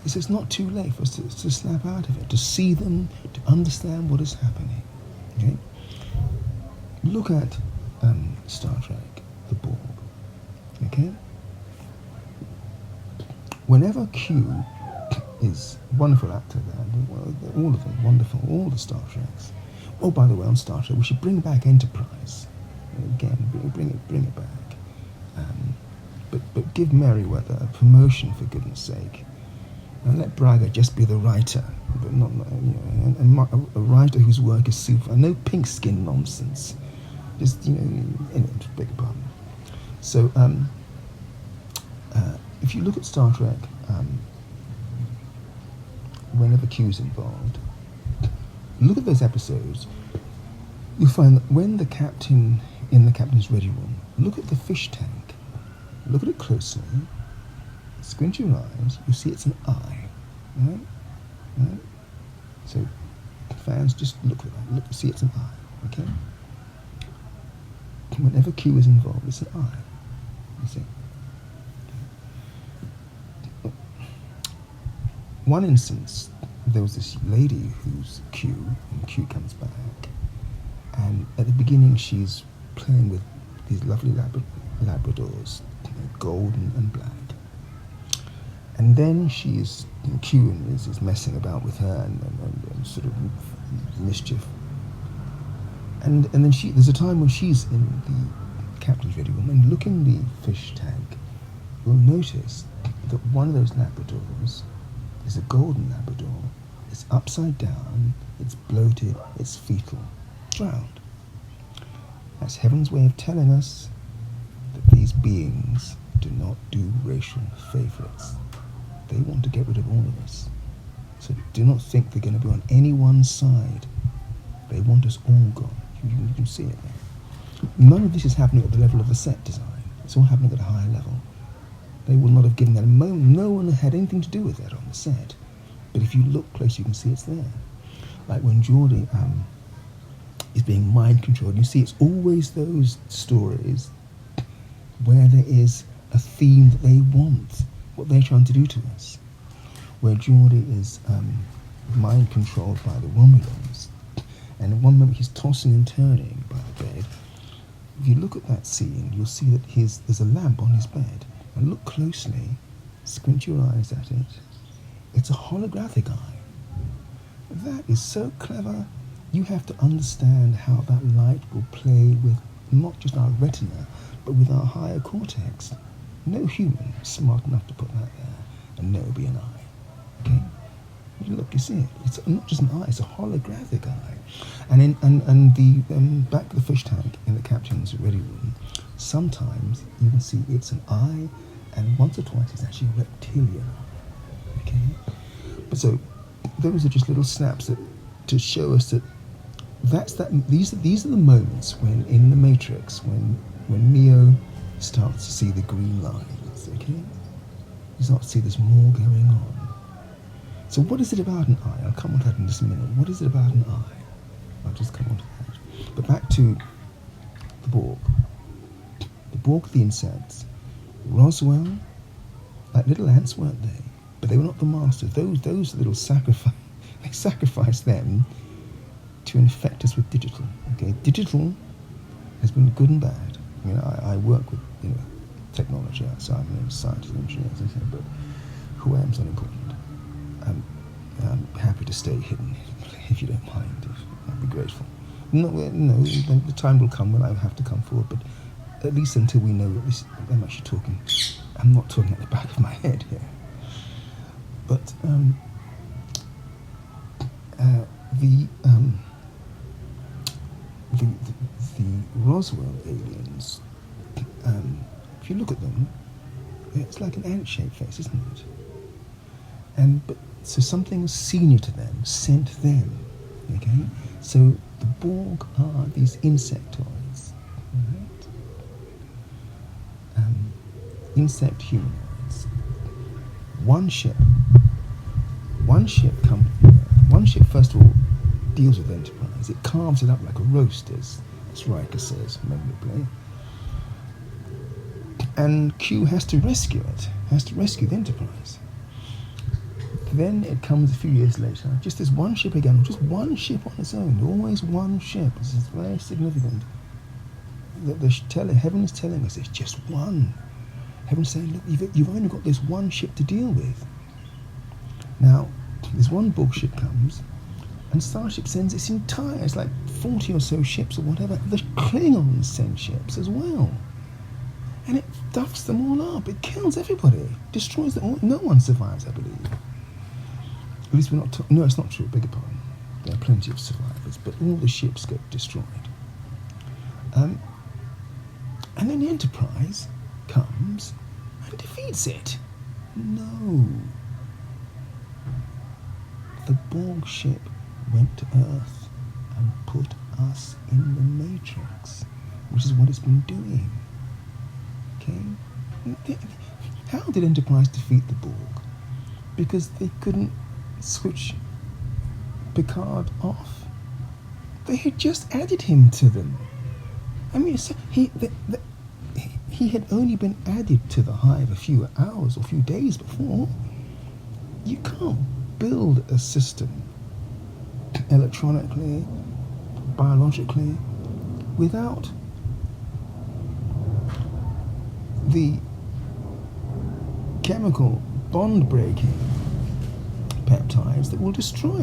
It's not too late for us to snap out of it, to see them, to understand what is happening. Okay? Look at Star Trek, the Borg. Okay? Whenever Q is wonderful actor there, all of them wonderful, all the Star Treks. Oh, by the way, on Star Trek, we should bring back Enterprise again. Bring it back. But give Merriweather a promotion, for goodness sake, and let Braga just be the writer, but not and a writer whose work is super. No pink skin nonsense. Just anyway, beg your pardon. So if you look at Star Trek, whenever Q's involved, look at those episodes. You'll find that when the captain in the captain's ready room, look at the fish tank. Look at it closely. Squint your eyes. You see it's an eye, right? Right. So fans, just look at that. Look, see it's an eye. Okay. Whenever Q is involved, it's an eye. You see. One instance, there was this lady who's Q, and Q comes back, and at the beginning she's playing with these lovely Labradors, golden and black, and then she's Q is messing about with her and sort of mischief, and then there's a time when she's in the captain's ready room and look in the fish tank. You'll notice that one of those Labradors is a golden Labrador. It's upside down, it's bloated, it's fetal, drowned. That's heaven's way of telling us that these beings do not do racial favorites. They want to get rid of all of us. So do not think they're going to be on any one side. They want us all gone. You can see it there. None of this is happening at the level of the set design. It's all happening at a higher level. They will not have given that a moment. No one had anything to do with that on the set. But if you look close, you can see it's there. Like when Geordie is being mind controlled, you see it's always those stories where there is a theme that they want, what they're trying to do to us. Where Geordie is mind controlled by the Romulans, and at one moment he's tossing and turning by the bed. If you look at that scene, you'll see that there's a lamp on his bed. And look closely, squint your eyes at it. It's a holographic eye. That is so clever. You have to understand how that light will play with not just our retina, but with our higher cortex. No human is smart enough to put that there and know it'll be an eye. Okay? Look, you see it. It's not just an eye, it's a holographic eye. And the back of the fish tank in the captain's ready room, sometimes you can see it's an eye, and once or twice it's actually a reptilian eye. Okay? But so those are just little snaps to show us that these are the moments when in the Matrix when Neo starts to see the green lines. Okay? You start to see there's more going on. So what is it about an eye? I'll come on to that in just a minute. What is it about an eye? I'll just come on to that. But back to the Borg. The Borg, the insects. Roswell, like little ants, weren't they? But they were not the masters. Those little they sacrificed them to infect us with digital. Okay, digital has been good and bad. I mean, I work with technology outside. I'm a scientist and engineer, as I said, but who I am is unimportant. I'm happy to stay hidden if you don't mind. I'd be grateful. No, the time will come when I have to come forward, but at least until we know at least I'm actually talking. I'm not talking at the back of my head here. But the um, the, the, the Roswell aliens, if you look at them, it's like an ant-shaped face, isn't it? But so something senior to them sent them. Okay, so the Borg are these insectoids, right? Insect humanoids. One ship first of all deals with Enterprise. It carves it up like a roast, as Riker says memorably. And Q has to rescue it, has to rescue the Enterprise. Then it comes a few years later, just this one ship again, just one ship on its own, always one ship. This is very significant. Heaven is telling us it's just one. Heaven's saying, look, you've only got this one ship to deal with. Now, this one Borg ship comes, and Starship sends its entire, it's like 40 or so ships or whatever, the Klingons send ships as well. And it duffs them all up, it kills everybody, destroys them all, no one survives, I believe. At least we're not, no, it's not true, beg your pardon. There are plenty of survivors, but all the ships get destroyed. And then the Enterprise comes and defeats it. No. The Borg ship went to Earth and put us in the Matrix, which is what it's been doing. Okay? How did Enterprise defeat the Borg? Because they couldn't switch Picard off. They had just added him to them. I mean, he had only been added to the hive a few hours or a few days before. You can't build a system electronically, biologically, without the chemical bond-breaking peptides that will destroy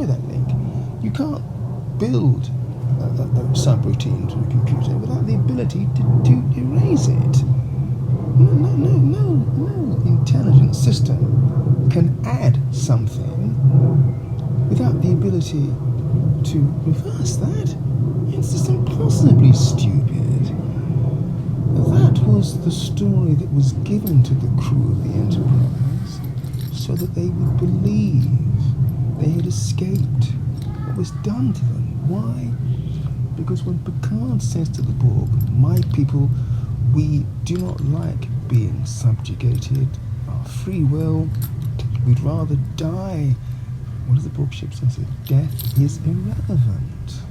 that link. You can't build a subroutine to a computer without the ability to erase it. No intelligent system can add something without the ability to reverse that. It's just impossibly stupid. That was the story that was given to the crew of the Enterprise so that they would believe they had escaped what was done to them. Why? Because when Picard says to the Borg, my people, we do not like being subjugated, our free will, we'd rather die. What does the Borg ship say? Death is irrelevant.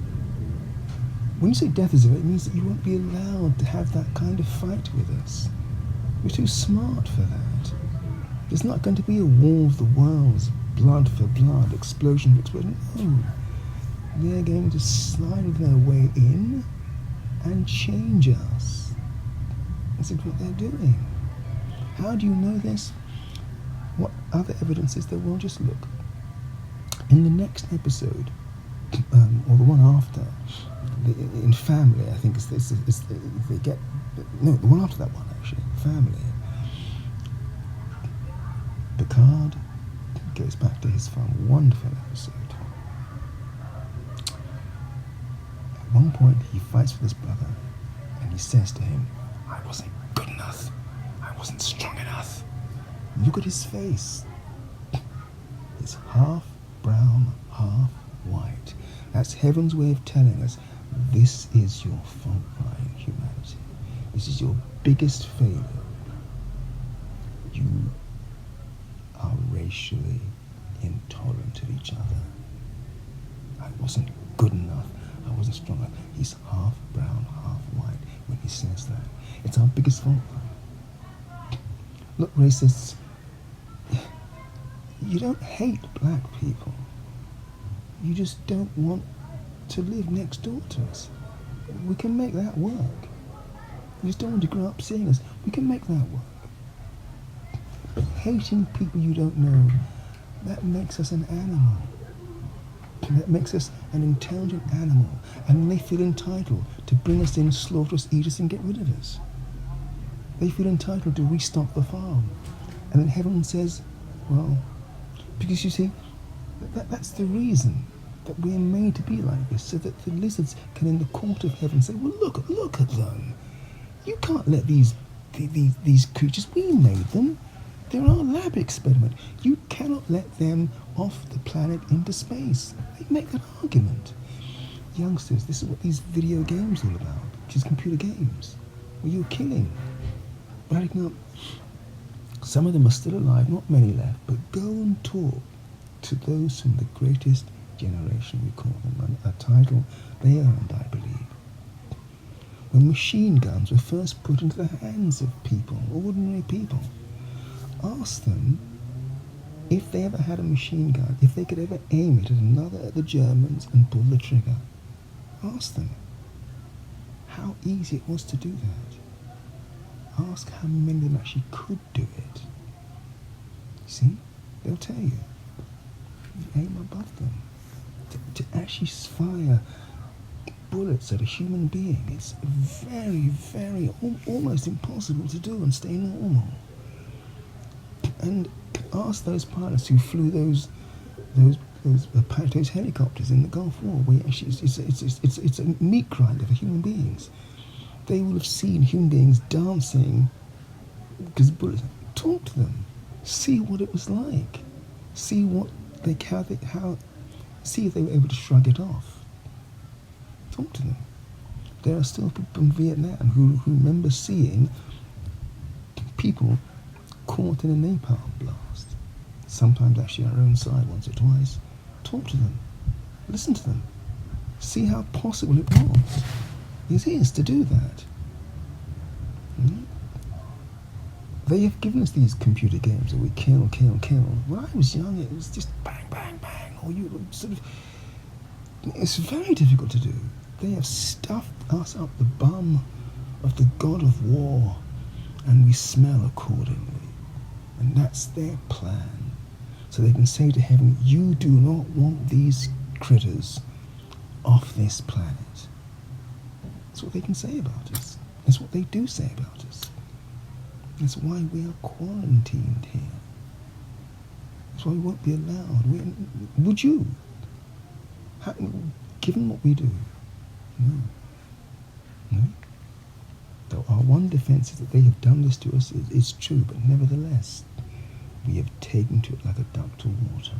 When you say death is irrelevant, it means that you won't be allowed to have that kind of fight with us. We're too smart for that. There's not going to be a war of the worlds, blood for blood, explosion for explosion. No. They're going to slide their way in and change us. This is what they're doing. How do you know this? What other evidence is there? Well, just look. In the next episode, or the one after, in Family, I think they get, no, the one after that one actually, Family. Picard goes back to his farm. Wonderful episode. At one point, he fights with his brother, and he says to him, I wasn't good enough. I wasn't strong enough. Look at his face. It's half brown, half white. That's heaven's way of telling us this is your fault line, humanity. This is your biggest failure. You are racially intolerant of each other. I wasn't good enough. I wasn't strong enough. He's half brown, half white when he says that. It's our biggest fault line. Look, racists, you don't hate black people. You just don't want to live next door to us. We can make that work. You just don't want to grow up seeing us. We can make that work. But hating people you don't know, that makes us an animal. That makes us an intelligent animal. And they feel entitled to bring us in, slaughter us, eat us, and get rid of us. They feel entitled to restock the farm. And then heaven says, well, because you see, that's the reason that we're made to be like this, so that the lizards can, in the court of heaven, say, "Well, look at them. You can't let these creatures. We made them. They're our lab experiment. You cannot let them off the planet into space." They make that argument. Youngsters, this is what these video games are all about. These computer games, where you're killing, writing up. Some of them are still alive, not many left, but go and talk to those from the greatest generation, we call them, a title they earned, I believe. When machine guns were first put into the hands of people, ordinary people, ask them if they ever had a machine gun, if they could ever aim it at the Germans and pull the trigger. Ask them how easy it was to do that. Ask how many of them actually could do it. See? They'll tell you. You aim above them. To actually fire bullets at a human being, it's very, very, almost impossible to do and stay normal. And ask those pilots who flew those helicopters in the Gulf War, where actually it's a meat grinder for human beings. They will have seen human beings dancing because bullets. Talk to them, see what it was like, see see if they were able to shrug it off. Talk to them. There are still people from Vietnam who remember seeing people caught in a napalm blast. Sometimes actually our own side, once or twice. Talk to them. Listen to them. See how possible it was. It is to do that. They have given us these computer games that we kill. When I was young, it was just bang, bang, bang. Or you sort of. It's very difficult to do. They have stuffed us up the bum of the god of war, and we smell accordingly. And that's their plan. So they can say to heaven, "You do not want these critters off this planet." That's what they can say about us. That's what they do say about us. That's why we are quarantined here. That's why we won't be allowed. Would you? Given what we do? No. Though our one defense is that they have done this to us is true, but nevertheless, we have taken to it like a duck to water.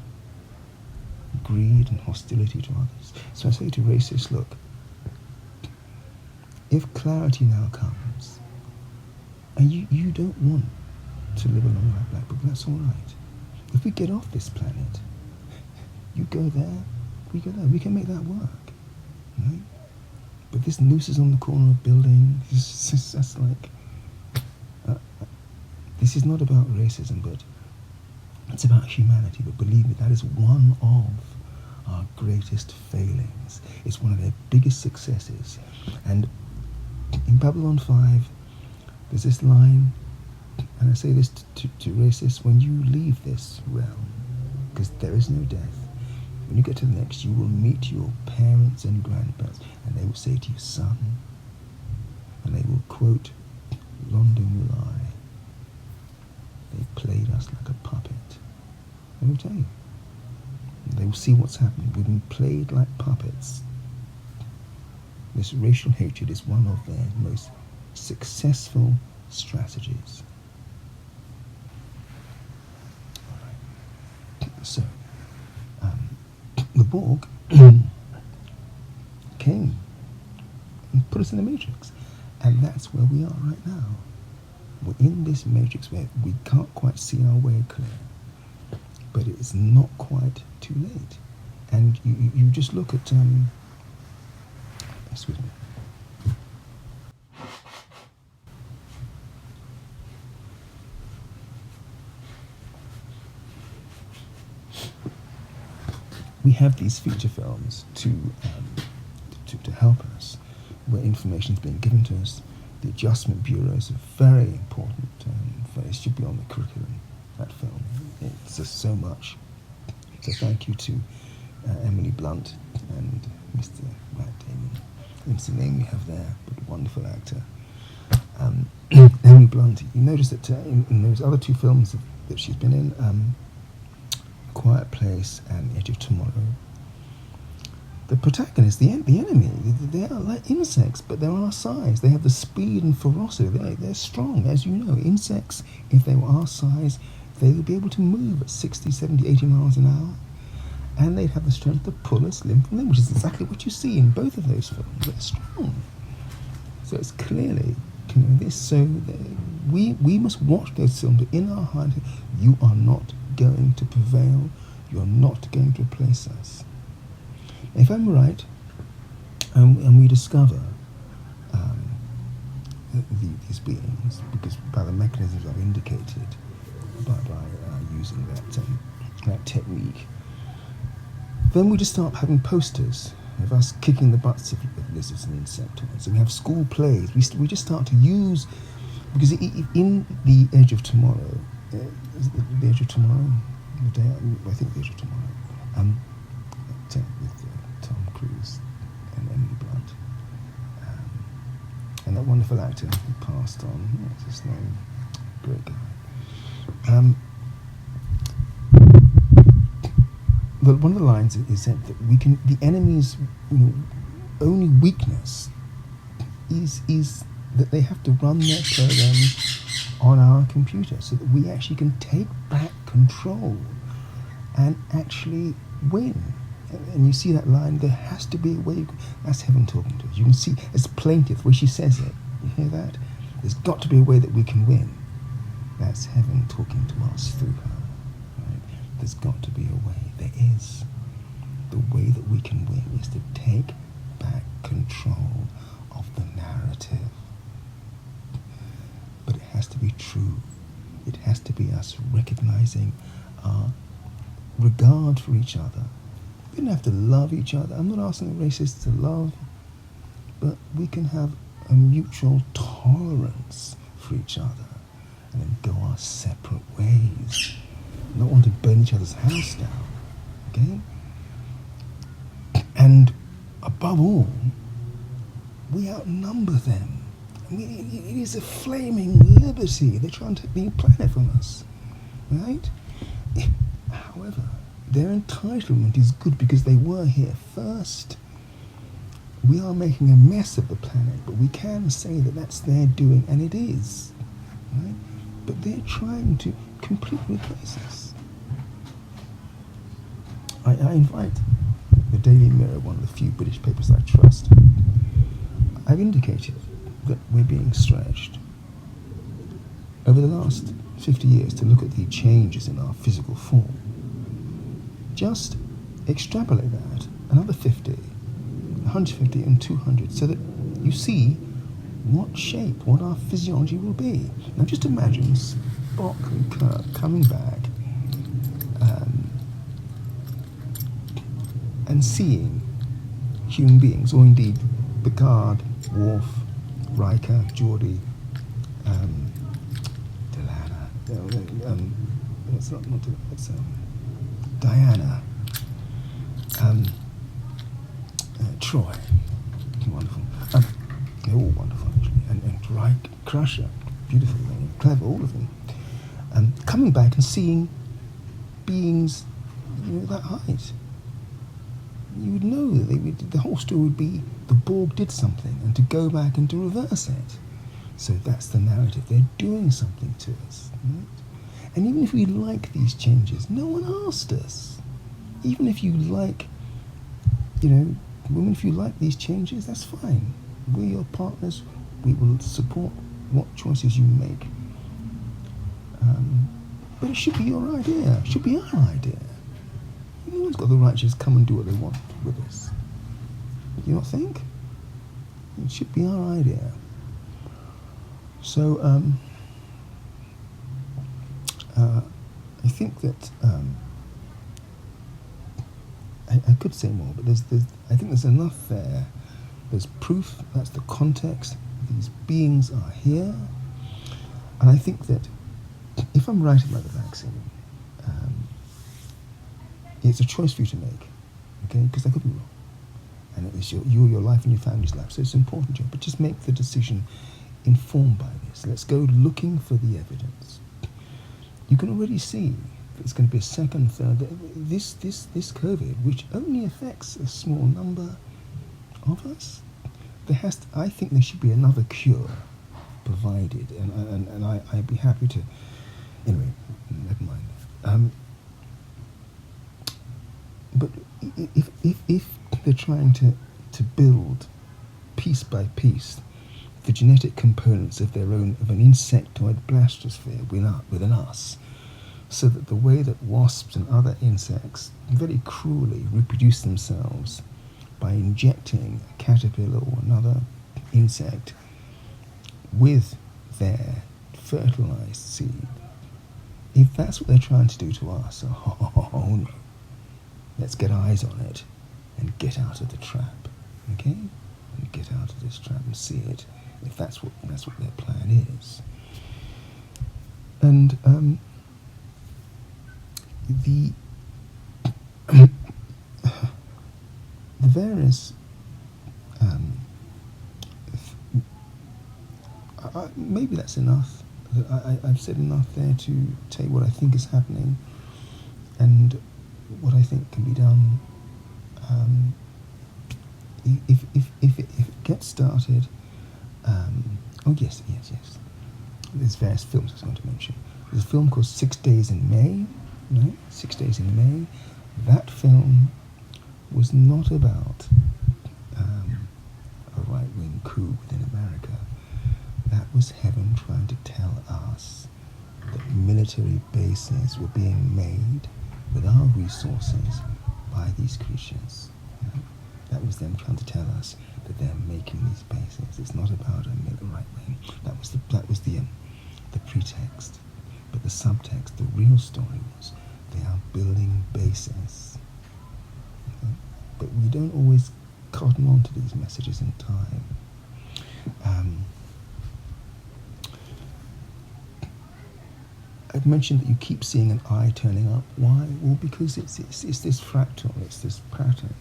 Greed and hostility to others. So I say to racists, look, if clarity now comes, and you don't want to live along like black people, that's all right. If we get off this planet, you go there, we go there. We can make that work, right? But this noose on the corner of building, that's like, this is not about racism, but it's about humanity. But believe me, that is one of our greatest failings. It's one of their biggest successes. And in Babylon 5, there's this line, and I say this to racists: when you leave this realm, because there is no death, when you get to the next, you will meet your parents and grandparents, and they will say to you, "Son," and they will quote London will I. They played us like a puppet. They will tell you. They will see what's happening. We've been played like puppets. This racial hatred is one of their most successful strategies. All right. So, the Borg came and put us in the Matrix. And that's where we are right now. We're in this Matrix where we can't quite see our way clear. But it's not quite too late. And you just look at, excuse me. We have these feature films to help us, where information is being given to us. The Adjustment Bureau is very important. It should be on the curriculum, that film. It's just so much. So thank you to Emily Blunt and Mr. Matt Damon. It's the name we have there, but wonderful actor. Emily Blunt, you notice that in those other two films that she's been in, Quiet Place and Edge of Tomorrow, The protagonists, the enemy, they are like insects, but they're our size. They have the speed and ferocity. They're strong, as you know. Insects, if they were our size, they would be able to move at 60, 70, 80 miles an hour. And they'd have the strength to pull us limb from limb, which is exactly what you see in both of those films. They're strong. So it's clearly, this. So we must watch those films in our heart. You are not going to prevail. You are not going to replace us. If I'm right, and we discover these beings, because by the mechanisms I've indicated, by using that technique, then we just start having posters of us kicking the butts of lizards and insectoids. And we have school plays. We just start to use, because in The Edge of Tomorrow, is it The Edge of Tomorrow? I think The Edge of Tomorrow. With Tom Cruise and Emily Blunt, and that wonderful actor who passed on. What's his name? Great guy. But one of the lines is that we can. The enemy's only weakness is that they have to run their programs on our computer, so that we actually can take back control and actually win. And you see that line, there has to be a way. That's heaven talking to us. You can see it's plaintive where she says it. You hear that? There's got to be a way that we can win. That's heaven talking to us through her. Right? There's got to be a way. There is. The way that we can win is to take back control of the narrative. But it has to be true. It has to be us recognizing our regard for each other. We don't have to love each other. I'm not asking the racists to love, but we can have a mutual tolerance for each other and then go our separate ways. Not want to burn each other's house down, okay? And above all, we outnumber them. I mean, it is a flaming liberty. They're trying to take the planet from us, right? However, their entitlement is good because they were here first. We are making a mess of the planet, but we can say that that's their doing, and it is. Right? But they're trying to completely replace us. I invite the Daily Mirror, one of the few British papers I trust. I've indicated that we're being stretched over the last 50 years to look at the changes in our physical form. Just extrapolate that, another 50, 150 and 200, so that you see what shape, what our physiology will be. Now just imagine Spock and Kirk coming back and seeing human beings, or indeed Picard, Worf, Riker, Geordi, Delana, it's Diana, Troy, wonderful. They're all wonderful actually, and Reich, Crusher, beautiful, clever, all of them. Coming back and seeing beings, that height, you would know that the whole story would be the Borg did something, and to go back and to reverse it. So that's the narrative. They're doing something to us. Right? And even if we like these changes, no one asked us. Even if you like, women, if you like these changes, that's fine. We're your partners. We will support what choices you make. But it should be your idea. It should be our idea. No one's got the right to just come and do what they want with us. You not think? It should be our idea. So, I think that I could say more, but I think there's enough there. There's proof. That's the context. These beings are here, and I think that if I'm right about the vaccine, it's a choice for you to make, okay? Because I could be wrong, and it was your life and your family's life, so it's important to you. But just make the decision informed by this. Let's go looking for the evidence. You can already see it's going to be a second, third. This COVID, which only affects a small number of us, I think there should be another cure provided, and I'd be happy to. Anyway, never mind. But if they're trying to build piece by piece the genetic components of an insectoid blastosphere within us, so that the way that wasps and other insects very cruelly reproduce themselves by injecting a caterpillar or another insect with their fertilized seed, if that's what they're trying to do to us, oh no, let's get eyes on it and get out of the trap, okay? And get out of this trap and see it, if that's what their plan is. And the various maybe that's enough. I've said enough there to tell you what I think is happening and what I think can be done. If it gets started, oh yes. There's various films I was going to mention. There's a film called 6 Days in May, right? 6 Days in May. That film was not about a right-wing coup within America. That was heaven trying to tell us that military bases were being made with our resources by these creatures. Right? That was them trying to tell us that they're making these bases. It's not about a right wing. That was the pretext. But the subtext, the real story was they are building bases. Okay? But we don't always cotton on to these messages in time. I've mentioned that you keep seeing an eye turning up. Why? Well, because it's this fractal, it's this pattern.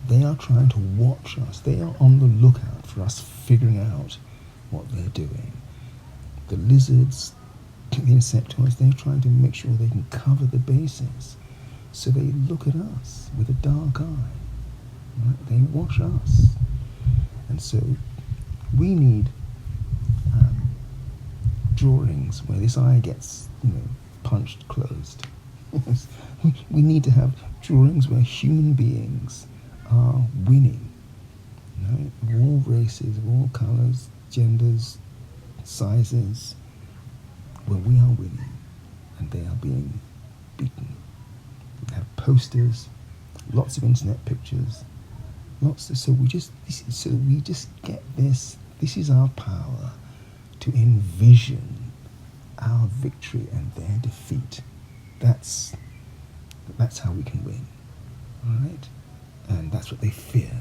They are trying to watch us. They are on the lookout for us figuring out what they're doing. The lizards, the insectoids, they're trying to make sure they can cover the bases. So they look at us with a dark eye. Right? They watch us. And so we need drawings where this eye gets, punched closed. We need to have drawings where human beings are winning, of all races, of all colours, genders, sizes, where we are winning and they are being beaten. We have posters, lots of internet pictures, so we just get this. This is our power to envision our victory and their defeat. That's how we can win, all right? And that's what they fear.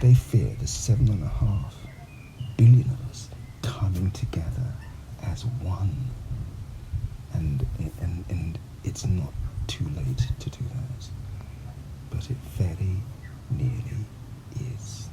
They fear the 7.5 billion of us coming together as one. And it's not too late to do that. But it very nearly is.